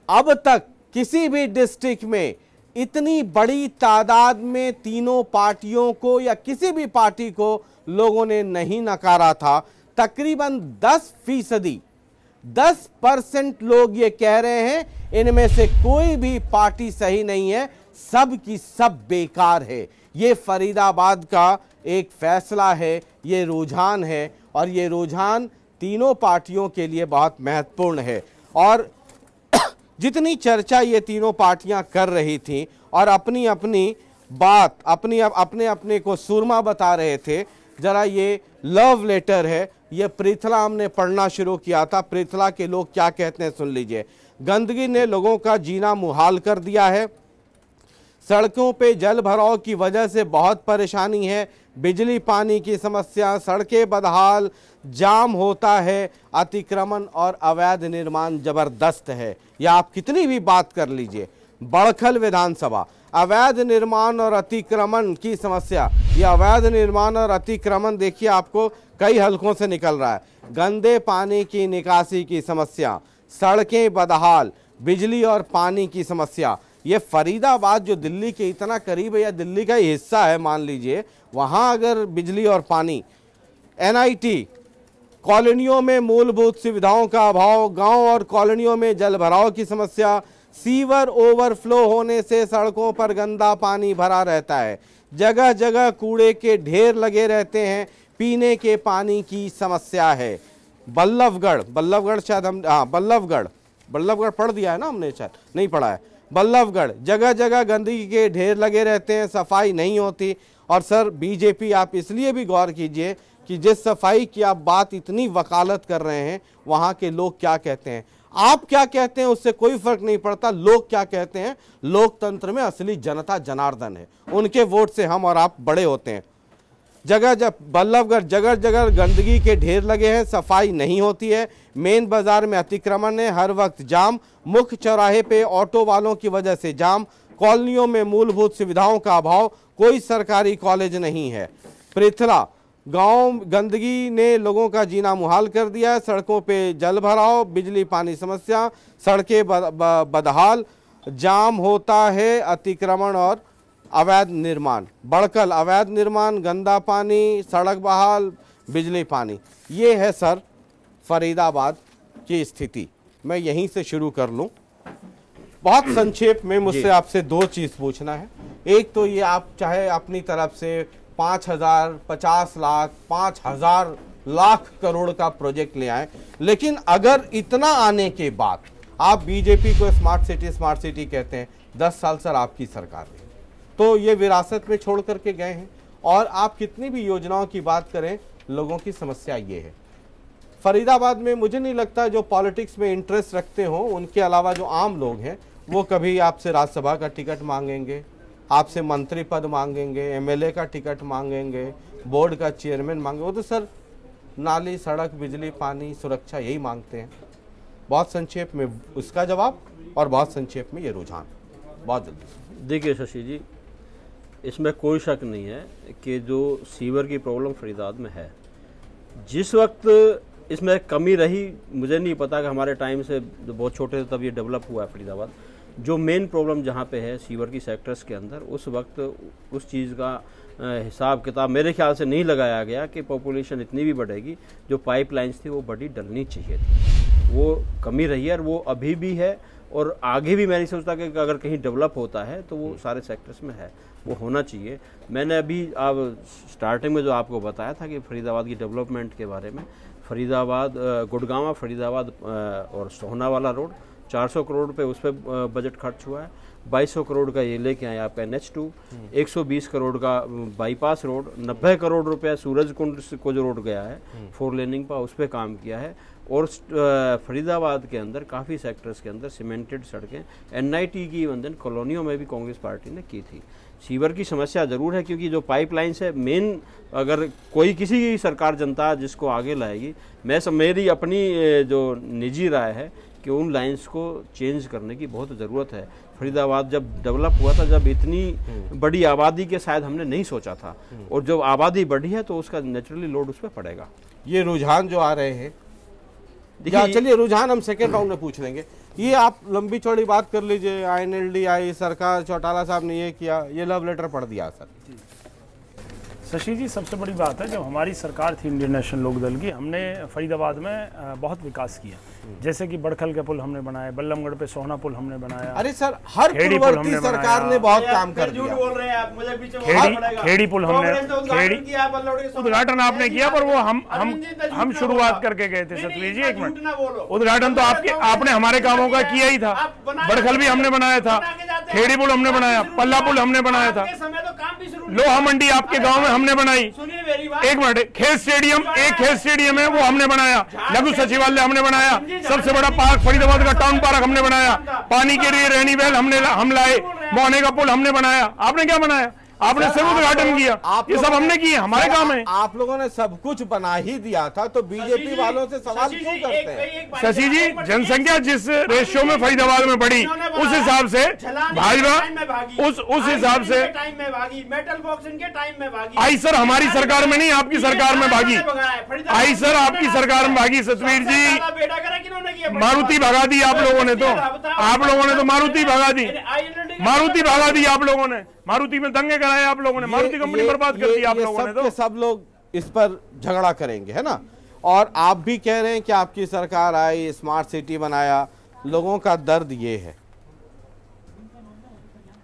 अब तक किसी भी डिस्ट्रिक्ट में इतनी बड़ी तादाद में तीनों पार्टियों को या किसी भी पार्टी को लोगों ने नहीं नकारा था। तकरीबन 10% लोग ये कह रहे हैं इनमें से कोई भी पार्टी सही नहीं है, सब की सब बेकार है। ये फरीदाबाद का एक फैसला है, ये रुझान है, और ये रुझान तीनों पार्टियों के लिए बहुत महत्वपूर्ण है। और जितनी चर्चा ये तीनों पार्टियां कर रही थी और अपनी अपनी बात अपने अपने को सुरमा बता रहे थे, जरा ये लव लेटर है, ये पृथला हमने पढ़ना शुरू किया था। पृथला के लोग क्या कहते हैं सुन लीजिए। गंदगी ने लोगों का जीना मुहाल कर दिया है, सड़कों पे जल भराव की वजह से बहुत परेशानी है, बिजली पानी की समस्या, सड़कें बदहाल, जाम होता है, अतिक्रमण और अवैध निर्माण जबरदस्त है। या आप कितनी भी बात कर लीजिए, बड़खल विधानसभा अवैध निर्माण और अतिक्रमण की समस्या, यह अवैध निर्माण और अतिक्रमण देखिए आपको कई हलकों से निकल रहा है। गंदे पानी की निकासी की समस्या, सड़कें बदहाल, बिजली और पानी की समस्या। ये फरीदाबाद जो दिल्ली के इतना करीब है या दिल्ली का ही हिस्सा है मान लीजिए, वहाँ अगर बिजली और पानी, NIT, कॉलोनियों में मूलभूत सुविधाओं का अभाव, गांव और कॉलोनियों में जल भराव की समस्या, सीवर ओवरफ्लो होने से सड़कों पर गंदा पानी भरा रहता है, जगह जगह कूड़े के ढेर लगे रहते हैं, पीने के पानी की समस्या है। बल्लभगढ़ शायद हम बल्लभगढ़ पढ़ दिया है ना हमने, शायद नहीं पढ़ा है। बल्लभगढ़ जगह जगह गंदगी के ढेर लगे रहते हैं, सफाई नहीं होती। और सर बीजेपी आप इसलिए भी गौर कीजिए कि जिस सफाई की आप बात इतनी वकालत कर रहे हैं, वहाँ के लोग क्या कहते हैं, आप क्या कहते हैं उससे कोई फर्क नहीं पड़ता, लोग क्या कहते हैं। लोकतंत्र में असली जनता जनार्दन है, उनके वोट से हम और आप बड़े होते हैं। बल्लभगढ़ जगह जगह गंदगी के ढेर लगे हैं, सफाई नहीं होती है, मेन बाजार में अतिक्रमण है, हर वक्त जाम, मुख्य चौराहे पे ऑटो वालों की वजह से जाम, कॉलोनियों में मूलभूत सुविधाओं का अभाव, कोई सरकारी कॉलेज नहीं है। पृथला गांव गंदगी ने लोगों का जीना मुहाल कर दिया है, सड़कों पे जल भराव, बिजली पानी समस्या, सड़कें बदहाल, जाम होता है, अतिक्रमण और अवैध निर्माण। बड़कल अवैध निर्माण, गंदा पानी, सड़क बहाल, बिजली पानी। ये है सर फरीदाबाद की स्थिति। मैं यहीं से शुरू कर लूं। बहुत संक्षेप में मुझसे आपसे दो चीज़ पूछना है। एक तो ये आप चाहे अपनी तरफ से 5,000, 50 लाख, 5,000 लाख करोड़ का प्रोजेक्ट ले आए, लेकिन अगर इतना आने के बाद आप बीजेपी को स्मार्ट सिटी कहते हैं, 10 साल सर आपकी सरकार है, तो ये विरासत में छोड़ करके गए हैं। और आप कितनी भी योजनाओं की बात करें, लोगों की समस्या ये है। फरीदाबाद में मुझे नहीं लगता जो पॉलिटिक्स में इंटरेस्ट रखते हो, उनके अलावा जो आम लोग हैं वो कभी आपसे राज्यसभा का टिकट मांगेंगे, आपसे मंत्री पद मांगेंगे, MLA का टिकट मांगेंगे, बोर्ड का चेयरमैन मांगेंगे। वो तो सर नाली, सड़क, बिजली, पानी, सुरक्षा यही मांगते हैं। बहुत संक्षेप में उसका जवाब और बहुत संक्षेप में ये रुझान, बहुत जल्दी। देखिए शशि जी, इसमें कोई शक नहीं है कि जो सीवर की प्रॉब्लम फरीदाबाद में है, जिस वक्त इसमें कमी रही, मुझे नहीं पता कि हमारे टाइम से जो बहुत छोटे थे तब ये डेवलप हुआ है फरीदाबाद। जो मेन प्रॉब्लम जहाँ पे है सीवर की सेक्टर्स के अंदर, उस वक्त उस चीज़ का हिसाब किताब मेरे ख्याल से नहीं लगाया गया कि पॉपुलेशन इतनी भी बढ़ेगी, जो पाइपलाइंस थी वो बड़ी डलनी चाहिए थी। वो कमी रही है और वो अभी भी है, और आगे भी मैं नहीं सोचता कि अगर कहीं डेवलप होता है तो वो सारे सेक्टर्स में है, वो होना चाहिए। मैंने अभी अब स्टार्टिंग में जो आपको बताया था कि फरीदाबाद की डेवलपमेंट के बारे में, फरीदाबाद गुड़गांव फरीदाबाद और सोहनावाला रोड 400 करोड़ रुपए उस पर बजट खर्च हुआ है। 2200 करोड़ का ये लेके आए आप NH2, 120 करोड़ का बाईपास रोड, 90 करोड़ रुपया सूरजकुंड को जो रोड गया है 4 लेनिंग पर, उस पर काम किया है। और फरीदाबाद के अंदर काफ़ी सेक्टर्स के अंदर सीमेंटेड सड़कें, NIT की वंदन कॉलोनियों में भी कांग्रेस पार्टी ने की थी। सीवर की समस्या ज़रूर है, क्योंकि जो पाइपलाइंस है मेन, अगर कोई किसी की सरकार जनता जिसको आगे लाएगी, मेरी अपनी जो निजी राय है कि उन लाइंस को चेंज करने की बहुत ज़रूरत है। फरीदाबाद जब डेवलप हुआ था, जब इतनी बड़ी आबादी के शायद हमने नहीं सोचा था, और जब आबादी बढ़ी है तो उसका नेचुरली लोड उस पर पड़ेगा। ये रुझान जो आ रहे हैं, चलिए रुझान हम सेकेंड राउंड में पूछ लेंगे। ये आप लंबी चौड़ी बात कर लीजिए, INLD आई, सरकार, चौटाला साहब ने ये किया, ये लव लेटर पढ़ दिया सर। शशि जी, सबसे बड़ी बात है, जब हमारी सरकार थी इंडियन नेशनल लोकदल की, हमने फरीदाबाद में बहुत विकास किया। जैसे कि बड़खल के पुल हमने बनाए, बल्लभगढ़ पे सोहना पुल हमने बनाया। अरे सर, हर पूर्ववर्ती सरकार ने बहुत काम कर दिया। खेड़ी पुल हमने उद्घाटन आपने किया, पर वो हम शुरुआत करके गए थे। सतवीर जी एक मिनट, उद्घाटन तो आपने हमारे कामों का किया ही था। बड़खल भी हमने बनाया था, खेड़ी पुल हमने बनाया, पल्ला पुल हमने बनाया था, लोहा मंडी आपके गाँव में हमने बनाई। एक मिनट, खेल स्टेडियम, एक खेल स्टेडियम है वो हमने बनाया, लघु सचिवालय हमने बनाया, सबसे बड़ा पार्क फरीदाबाद का टाउन पार्क हमने बनाया, पानी के लिए रेनी वेल हम लाए, मोहने का पुल हमने बनाया। आपने क्या बनाया? आपने सिर्फ उद्घाटन किया। ये सब हमने किए, हमारे काम है। आप लोगों ने सब कुछ बना ही दिया था, तो बीजेपी वालों से सवाल क्यों करते हैं? शशि जी, जनसंख्या जिस रेशियो में फरीदाबाद में बढ़ी, उस हिसाब से भाजपा उस हिसाब से आई सर, हमारी सरकार में नहीं, आपकी सरकार में भागी। आई सर, आपकी सरकार में भागी। सतवीर जी, मारुति भगा दी आप लोगों ने, तो मारुति भगा दी, आप लोगों ने मारुति में दंगे कराए, आप लोगों ने मारुति कंपनी बर्बाद कर दी आप लोगों ने। तो सब लोग इस पर झगड़ा करेंगे, है ना? और आप भी कह रहे हैं कि आपकी सरकार आई, स्मार्ट सिटी बनाया। लोगों का दर्द ये है।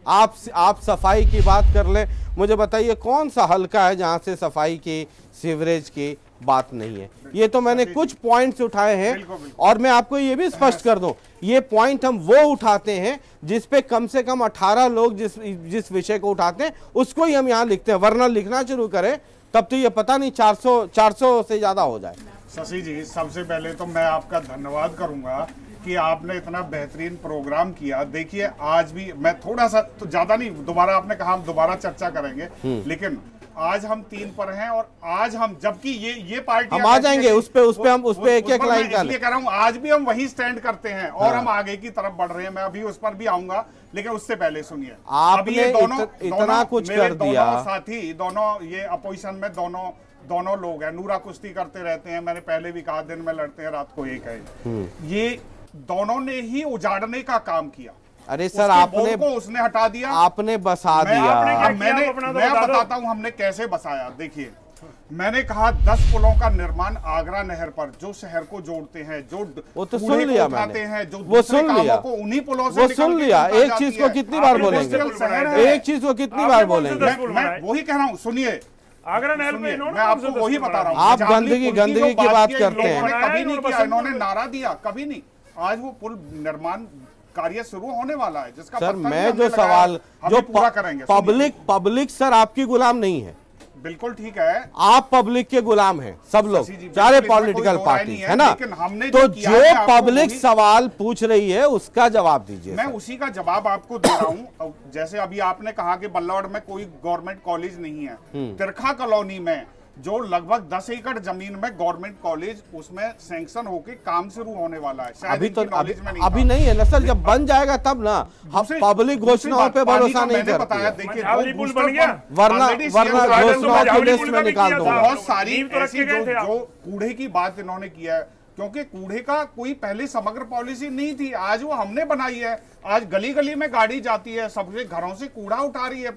आप सफाई की बात कर ले, मुझे बताइए कौन सा हल्का है जहां से सफाई की, सीवरेज की बात नहीं है? ये तो मैंने कुछ पॉइंट्स उठाए हैं, और मैं आपको ये भी स्पष्ट कर दूं, ये पॉइंट हम वो उठाते हैं जिस पे कम से कम 18 लोग जिस विषय को उठाते हैं उसको ही हम यहाँ लिखते हैं, वरना लिखना शुरू करें तब तो ये पता नहीं 400 से ज्यादा हो जाए। शशि जी, सबसे पहले तो मैं आपका धन्यवाद करूंगा कि आपने इतना बेहतरीन प्रोग्राम किया। देखिए, आज भी मैं थोड़ा सा, तो ज्यादा नहीं, दोबारा आपने कहा हम दोबारा चर्चा करेंगे, लेकिन आज हम 3 पर हैं, और आज हम, जबकि ये पार्टी हम आ जाएंगे उस पे एक एक लाइन का, इसलिए कह रहा हूं आज भी हम वही स्टैंड करते हैं, और हम आगे की तरफ बढ़ रहे हैं। मैं अभी उस पर भी आऊंगा, लेकिन उससे पहले सुनिए, आपने इतना कुछ कर दिया। साथी दोनों ये अपोजिशन में दोनों लोग हैं, नूरा कुश्ती करते रहते हैं, मैंने पहले भी कहा, दिन में लड़ते हैं, रात को एक है। ये दोनों ने ही उजाड़ने का काम किया। अरे सर, आपने उसने हटा दिया, आपने बसा दिया। मैं बताता हूं हमने कैसे बसाया। देखिए, मैंने कहा 10 पुलों का निर्माण आगरा नहर पर, जो शहर को जोड़ते हैं, जो वो तो सुन लिया मैंने, हैं, जो वो सुन लिया, को उन्हीं पुलों से वो सुन लिया। एक चीज को कितनी बार बोलेंगे? एक चीज को कितनी बार बोलेंगे? मैं वही कह रहा हूँ, सुनिए, आगरा नहर पे मैं आपको वही बता रहा हूँ। आप गंदगी की बात करते हैं, कभी नहीं किया, इन्होंने नारा दिया, कभी नहीं। आज वो पुल निर्माण कार्य शुरू होने वाला है, जिसका सर मैं जो सवाल जो पूरा करेंगे, पब्लिक सर आपकी गुलाम नहीं है। बिल्कुल ठीक है, आप पब्लिक के गुलाम हैं, सब लोग, सारे पॉलिटिकल पार्टी, है ना? तो जो पब्लिक सवाल पूछ रही है उसका जवाब दीजिए। मैं उसी का जवाब आपको दे रहा हूं। जैसे अभी आपने कहा कि बल्लौड़ में कोई गवर्नमेंट कॉलेज नहीं है, तिरखा कॉलोनी में जो लगभग 10 एकड़ जमीन में गवर्नमेंट कॉलेज, उसमें सैंक्शन होके काम शुरू होने वाला है। शायद अभी तो अभी नहीं है ना सर, जब बन जाएगा तब ना। हम पब्लिक घोषणाओं पे भरोसा नहीं करते, देखिए, वरना घोषणाओं की लिस्ट में निकाल दूंगा। बहुत सारी ऐसी जो कूड़े की बात इन्होंने किया है, क्योंकि कूड़े का कोई पहले समग्र पॉलिसी नहीं थी, आज वो हमने बनाई है। आज गली गली में गाड़ी जाती है, सबके घरों से कूड़ा उठा रही है।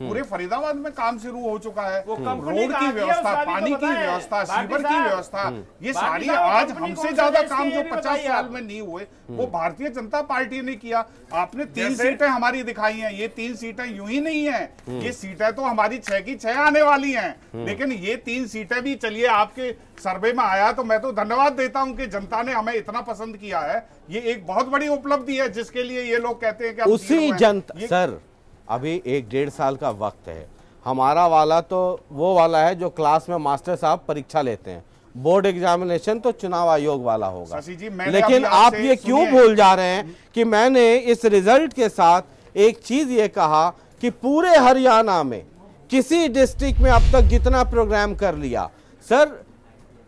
पूरे फरीदाबाद में काम शुरू हो चुका है। रोड की व्यवस्था, पानी की व्यवस्था, सीवर की व्यवस्था, ये सारी आज हमसे ज्यादा काम जो 50 साल में नहीं हुए, वो भारतीय जनता पार्टी ने किया। आपने 3 सीटें हमारी दिखाई हैं, ये 3 सीटें यूं ही नहीं है, ये सीटें तो हमारी 6 की 6 आने वाली हैं। लेकिन ये 3 सीटें भी, चलिए, आपके सर्वे में आया तो मैं तो धन्यवाद देता हूं कि जनता ने हमें इतना पसंद किया है। ये एक बहुत बड़ी उपलब्धि है, जिसके लिए ये लोग कहते हैं कि उसी जनता, सर अभी 1-1.5 साल का वक्त है। हमारा वाला तो वो वाला है जो क्लास में मास्टर साहब परीक्षा लेते हैं, बोर्ड एग्जामिनेशन तो चुनाव आयोग वाला होगा। लेकिन आप ये क्यों भूल जा रहे हैं कि मैंने इस रिजल्ट के साथ एक चीज ये कहा कि पूरे हरियाणा में किसी डिस्ट्रिक्ट में अब तक जितना प्रोग्राम कर लिया, सर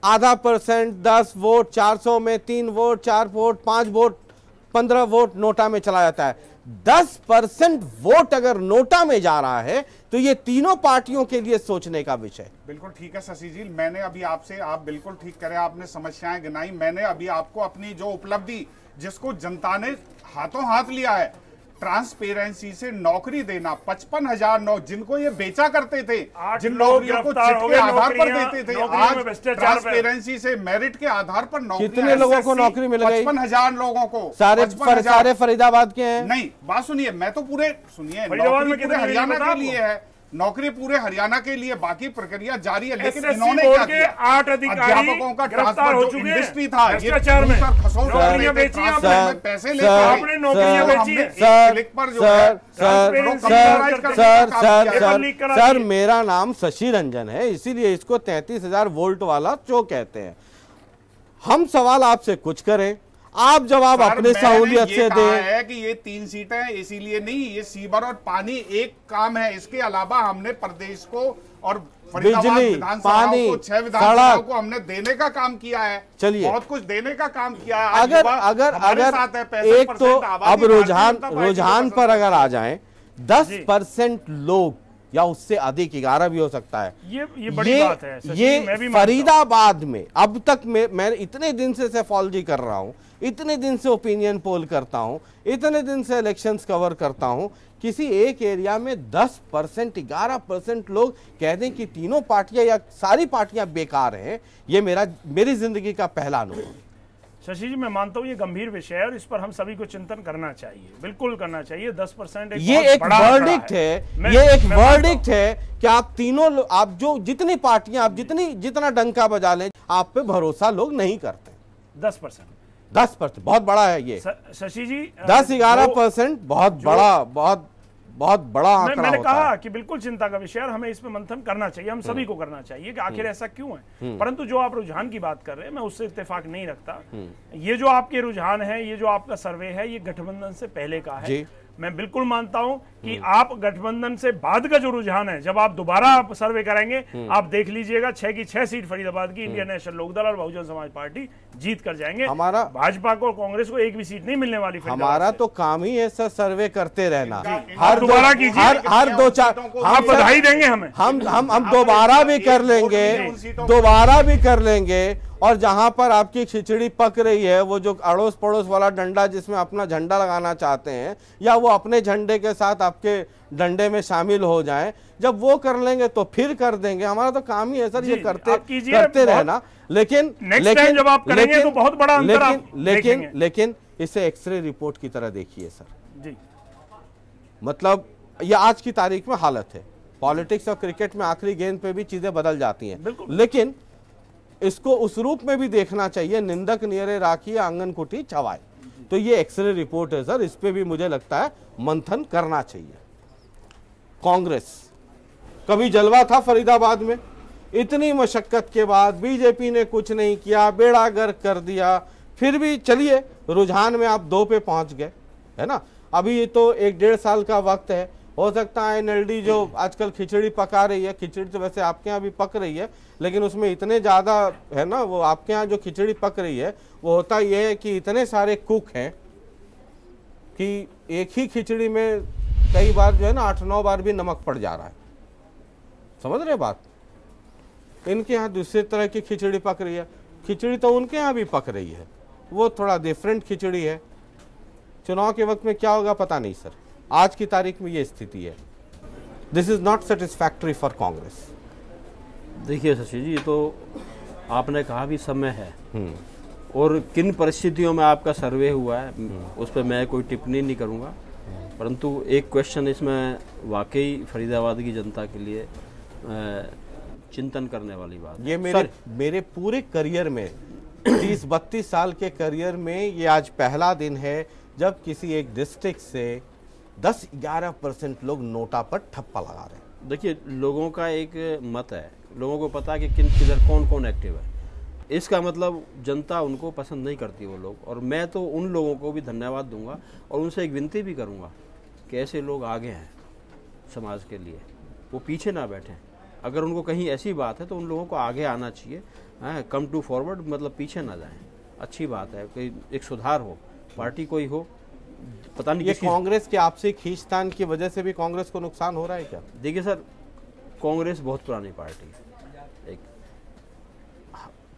0.5%, 10 वोट, 400 में 3 vote, 4 vote, 5 vote, 15 vote NOTA में चला जाता है। 10% वोट अगर नोटा में जा रहा है तो ये तीनों पार्टियों के लिए सोचने का विषय। बिल्कुल ठीक है शशि जी, मैंने अभी आपसे, आप बिल्कुल ठीक करें, आपने समस्याएं गिनाई। मैंने अभी आपको अपनी जो उपलब्धि, जिसको जनता ने हाथों हाथ लिया है, ट्रांसपेरेंसी से नौकरी देना, 55,000 जिनको ये बेचा करते थे, जिन नौकरियों को चिट के आधार पर देते थे, आज ट्रांसपेरेंसी से मेरिट के आधार पर नौकरी। कितने लोगों को नौकरी मिल गई? 55,000 लोगों को। सारे फरीदाबाद के हैं? नहीं, बात सुनिए, मैं तो पूरे सुनिए, नौकरी पूरे हरियाणा के लिए है। नौकरी पूरे हरियाणा के लिए, बाकी प्रक्रिया जारी है। लेकिन SSC इन्होंने बोर्ड क्या के किया? 8 अधिकारी अध्यापकों का गिरफ्तार हो ट्रांसफर, जो चुके हैं इंडस्ट्री था, ये भ्रष्टाचार में। नौकरियां बेची हैं आपने, पैसे सर, आपने नौकरियां बेची हैं। सर मेरा नाम शशि रंजन है, इसीलिए इसको 33,000 वोल्ट वाला चो कहते हैं। हम सवाल आपसे कुछ करें, आप जवाब अपने सहूलियत से दें। है कि ये 3 सीटें हैं, इसीलिए नहीं, ये सीवर और पानी एक काम है। इसके अलावा हमने प्रदेश को और बिजली, पानी, 6 विधानसभाओं सड़क को हमने देने का काम किया है। चलिए, बहुत कुछ देने का काम किया है। अगर एक तो अब रुझान पर अगर आ जाएं, 10% लोग या उससे अधिक, 11 भी हो सकता है। ये बड़ी बात है। ये फरीदाबाद में अब तक मैं इतने दिन से सेफोलॉजी कर रहा हूं, इतने दिन से ओपिनियन पोल करता हूं, इतने दिन से इलेक्शंस कवर करता हूं, किसी एक एरिया में 10%, 11% लोग कह दें कि तीनों पार्टियां या सारी पार्टियां बेकार हैं, ये मेरी जिंदगी का पहला अनुभव है। शशि जी, मैं मानता हूं ये गंभीर विषय है और इस पर हम सभी को चिंतन करना चाहिए, बिल्कुल करना चाहिए। 10% ये एक वर्डिक्ट है, ये एक वर्डिक्ट है कि आप तीनों, आप जो जितनी पार्टियां, आप जितना डंका बजा लें, आप पे भरोसा लोग नहीं करते। 10% बहुत बड़ा है ये शशि जी। 10-11% बहुत बड़ा आंकड़ा मैंने होता कहा है। कि बिल्कुल चिंता का विषय और हमें इस पे मंथन करना चाहिए, हम सभी को करना चाहिए कि आखिर ऐसा क्यों है। परंतु जो आप रुझान की बात कर रहे हैं, मैं उससे इत्तेफाक नहीं रखता। ये जो आपके रुझान है, ये जो आपका सर्वे है, ये गठबंधन से पहले का है। मैं बिल्कुल मानता हूं कि आप गठबंधन से बाद का जो रुझान है, जब आप दोबारा सर्वे कराएंगे, आप देख लीजिएगा 6 की 6 सीट फरीदाबाद की इंडियन नेशनल लोकदल और बहुजन समाज पार्टी जीत कर जाएंगे। हमारा भाजपा को और कांग्रेस को एक भी सीट नहीं मिलने वाली। हमारा तो काम ही है सर सर्वे करते रहना। दोबारा कीजिए, हर 2-4 आप बधाई देंगे हमें। हम दोबारा भी कर लेंगे, दोबारा भी कर लेंगे। और जहां पर आपकी खिचड़ी पक रही है, वो जो अड़ोस पड़ोस वाला डंडा जिसमें अपना झंडा लगाना चाहते हैं, या वो अपने झंडे के साथ आपके डंडे में शामिल हो जाएं, जब वो कर लेंगे तो फिर कर देंगे। हमारा तो काम ही है सर ये करते रहना। लेकिन जब आप करेंगे तो बहुत बड़ा अंतर आप देखेंगे। लेकिन इसे एक्सरे रिपोर्ट की तरह देखिए सर जी। मतलब ये आज की तारीख में हालत है। पॉलिटिक्स और क्रिकेट में आखिरी गेंद पे भी चीजें बदल जाती हैं, लेकिन इसको उस रूप में भी देखना चाहिए, निंदक नियरे राखी आंगन कुटी छवाए। तो ये एक्सरे रिपोर्ट है सर, इस पे भी मुझे लगता है मंथन करना चाहिए। कांग्रेस कभी जलवा था फरीदाबाद में, इतनी मशक्कत के बाद बीजेपी ने कुछ नहीं किया, बेड़ा गर्क कर दिया, फिर भी चलिए रुझान में आप 2 पे पहुंच गए, है ना। अभी ये तो 1-1.5 साल का वक्त है, हो सकता है एनएलडी जो आजकल खिचड़ी पका रही है, खिचड़ी तो वैसे आपके यहाँ भी पक रही है, लेकिन उसमें इतने ज़्यादा है ना, वो आपके यहाँ जो खिचड़ी पक रही है वो होता ये है कि इतने सारे कुक हैं कि एक ही खिचड़ी में कई बार जो है ना 8-9 बार भी नमक पड़ जा रहा है। समझ रहे बात। इनके यहाँ दूसरी तरह की खिचड़ी पक रही है, खिचड़ी तो उनके यहाँ भी पक रही है, वो थोड़ा डिफरेंट खिचड़ी है। चुनाव के वक्त में क्या होगा पता नहीं सर, आज की तारीख में ये स्थिति है। This is not satisfactory for Congress. देखिए शशि जी, ये तो आपने कहा भी समय है और किन परिस्थितियों में आपका सर्वे हुआ है उस पर मैं कोई टिप्पणी नहीं करूंगा, परंतु एक क्वेश्चन इसमें वाकई फरीदाबाद की जनता के लिए चिंतन करने वाली बात। ये मेरे पूरे करियर में 30-32 साल के करियर में ये आज पहला दिन है जब किसी एक डिस्ट्रिक्ट से 10-11% लोग नोटा पर ठप्पा लगा रहे हैं। देखिए, लोगों का एक मत है, लोगों को पता है कि किधर कौन कौन एक्टिव है। इसका मतलब जनता उनको पसंद नहीं करती वो लोग, और मैं तो उन लोगों को भी धन्यवाद दूंगा और उनसे एक विनती भी करूंगा कि ऐसे लोग आगे हैं समाज के लिए, वो पीछे ना बैठें। अगर उनको कहीं ऐसी बात है तो उन लोगों को आगे आना चाहिए, कम टू फॉरवर्ड, मतलब पीछे ना जाएं। अच्छी बात है कि एक सुधार हो, पार्टी कोई हो, पता नहीं। ये कांग्रेस के आपसी खींचतान की वजह से भी कांग्रेस को नुकसान हो रहा है क्या? देखिए सर, कांग्रेस बहुत पुरानी पार्टी है, एक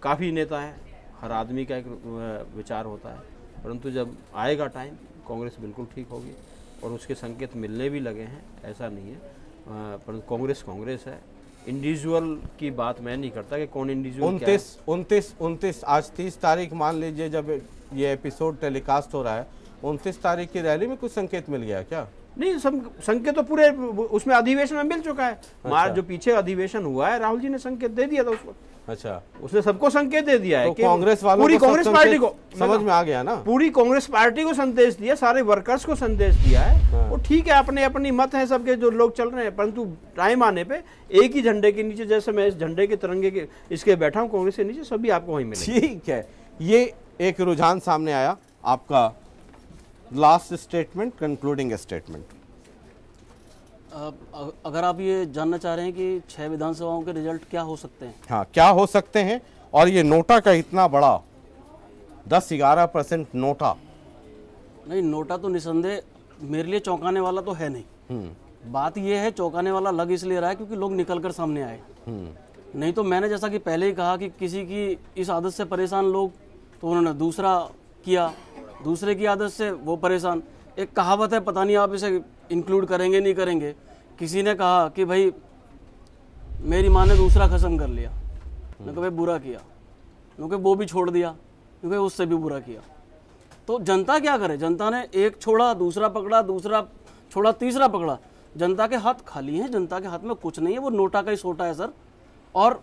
काफ़ी नेता है, हर आदमी का एक विचार होता है, परंतु जब आएगा टाइम कांग्रेस बिल्कुल ठीक होगी और उसके संकेत मिलने भी लगे हैं, ऐसा नहीं है। परंतु कांग्रेस कांग्रेस है। इंडिविजुअल की बात मैं नहीं करता कि कौन इंडिविजुअल। 29 आज 30 तारीख मान लीजिए जब ये एपिसोड टेलीकास्ट हो रहा है, 29 तारीख की रैली में कुछ संकेत मिल गया क्या? नहीं, संकेत तो पूरे उसमें अधिवेशन में मिल चुका है। अच्छा। जो पीछे अधिवेशन हुआ है, राहुल जी ने संकेत दे दिया था उस वक्त। अच्छा, उसने सबको संकेत दे दिया है तो कि कांग्रेस वालों पूरी को कांग्रेस सब पार्टी को समझ में आ गया ना, पूरी कांग्रेस पार्टी को संदेश दिया, सारे वर्कर्स को संदेश दिया है। वो ठीक है, अपने अपनी मत है सबके जो लोग चल रहे हैं, परंतु टाइम आने पे एक ही झंडे के नीचे, जैसे मैं इस झंडे के तिरंगे के इसके बैठा हूँ कांग्रेस के नीचे, सभी आपको वहीं मिलेंगे। ठीक है, ये एक रुझान सामने आया। आपका लास्ट स्टेटमेंट, कंक्लूडिंग स्टेटमेंट। अगर आप ये जानना चाह रहे हैं कि 6 विधानसभाओं के रिजल्ट क्या हो सकते हैं, हाँ, क्या हो सकते हैं, और ये नोटा का इतना बड़ा 10-11% नोटा। नहीं, नोटा तो निसंदेह मेरे लिए चौंकाने वाला तो है नहीं। बात ये है, चौंकाने वाला लग इसलिए रहा है क्योंकि लोग निकल कर सामने आए। नहीं तो मैंने जैसा कि पहले ही कहा कि किसी की इस आदत से परेशान लोग, तो उन्होंने दूसरा किया, दूसरे की आदत से वो परेशान। एक कहावत है, पता नहीं आप इसे इंक्लूड करेंगे नहीं करेंगे, किसी ने कहा कि भाई मेरी माँ ने दूसरा खत्म कर लिया, मैंने कहा भाई बुरा किया, क्योंकि वो भी छोड़ दिया, क्योंकि उससे भी बुरा किया। तो जनता क्या करे, जनता ने एक छोड़ा, दूसरा पकड़ा, दूसरा छोड़ा, तीसरा पकड़ा। जनता के हाथ खाली हैं, जनता के हाथ में कुछ नहीं है, वो नोटा का ही सोटा है सर। और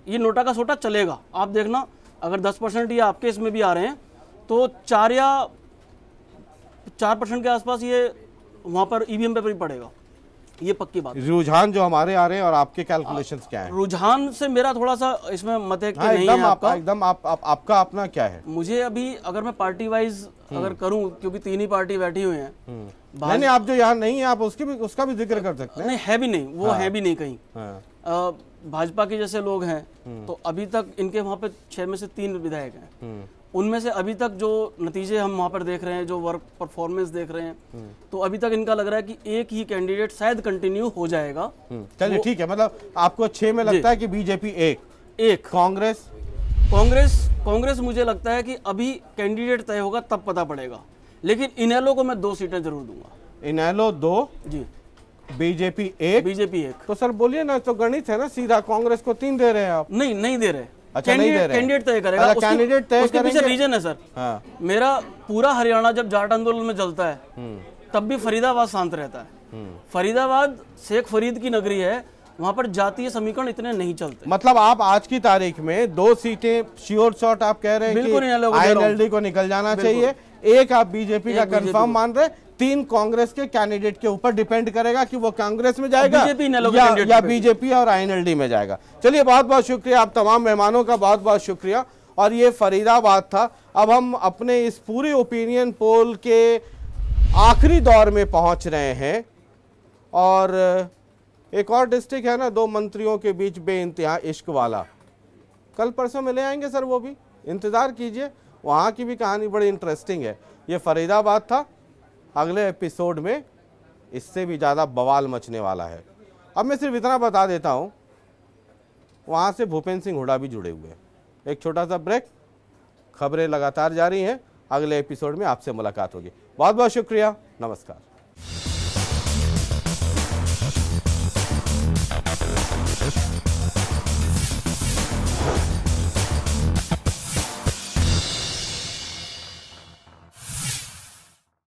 ये नोटा का सोटा चलेगा, आप देखना, अगर 10% ये आपके इसमें भी आ रहे हैं तो 4% के आसपास ये वहाँ पर ईवीएम पे भी पड़ेगा, ये पक्की बात। रुझान जो हमारे आ रहे हैं, और आपके कैलकुलेशंस क्या हैं? रुझान से मेरा थोड़ा सा इसमें मत है कि हाँ, नहीं है आपका। एकदम आपका अपना क्या है? मुझे अभी अगर मैं पार्टी वाइज अगर करूं, क्योंकि 3 ही पार्टी बैठी हुई हैं। नहीं, आप जो यहाँ नहीं है, आप उसका भी जिक्र कर सकते हैं। नहीं, है भी नहीं, वो है भी नहीं कहीं। हाँ। भाजपा के जैसे लोग हैं, तो अभी तक इनके वहाँ पे 6 में से 3 विधायक हैं। उनमें से अभी तक जो नतीजे हम वहाँ पर देख रहे हैं, जो वर्क परफॉर्मेंस देख रहे हैं, तो अभी तक इनका लग रहा है कि एक ही कैंडिडेट शायद कंटिन्यू हो जाएगा। चलिए ठीक है, मतलब आपको 6 में लगता है कि बीजेपी एक कांग्रेस मुझे लगता है कि अभी कैंडिडेट तय होगा तब पता पड़ेगा, लेकिन इनेलो को मैं 2 सीटें जरूर दूंगा। इनेलो 2 जी, बीजेपी 1। तो सर बोलिए ना, तो गणित है ना सीधा, कांग्रेस को 3 दे रहे हैं आप। नहीं दे रहे। अच्छा, नहीं दे रहे। कैंडिडेट तय करेगा, कैंडिडेट तय उसके पीछे रीजन है सर। हाँ। मेरा पूरा हरियाणा जब जाट आंदोलन में जलता है, तब भी फरीदाबाद शांत रहता है। फरीदाबाद शेख फरीद की नगरी है, वहां पर जातीय समीकरण इतने नहीं चलते। मतलब आप आज की तारीख में 2 सीटें श्योर शॉट आप कह रहे हैं कि आईएनएलडी को निकल जाना चाहिए, एक आप बीजेपी का कंफर्म मान रहे, 3 कांग्रेस के कैंडिडेट के ऊपर डिपेंड करेगा कि वो कांग्रेस में जाएगा या बीजेपी और आईएनएलडी में जाएगा। चलिए, बहुत बहुत शुक्रिया, आप तमाम मेहमानों का बहुत बहुत शुक्रिया। और ये फरीदाबाद था। अब हम अपने इस पूरे ओपिनियन पोल के आखिरी दौर में पहुंच रहे हैं, और एक और डिस्ट्रिक्ट है ना 2 मंत्रियों के बीच बेइंतहा इश्क वाला, कल परसों में ले आएंगे सर, वो भी इंतजार कीजिए, वहाँ की भी कहानी बड़ी इंटरेस्टिंग है। ये फरीदाबाद था, अगले एपिसोड में इससे भी ज़्यादा बवाल मचने वाला है। अब मैं सिर्फ इतना बता देता हूँ, वहाँ से भूपेंद्र सिंह हुड्डा भी जुड़े हुए हैं। एक छोटा सा ब्रेक, खबरें लगातार जारी हैं, अगले एपिसोड में आपसे मुलाकात होगी। बहुत बहुत शुक्रिया, नमस्कार।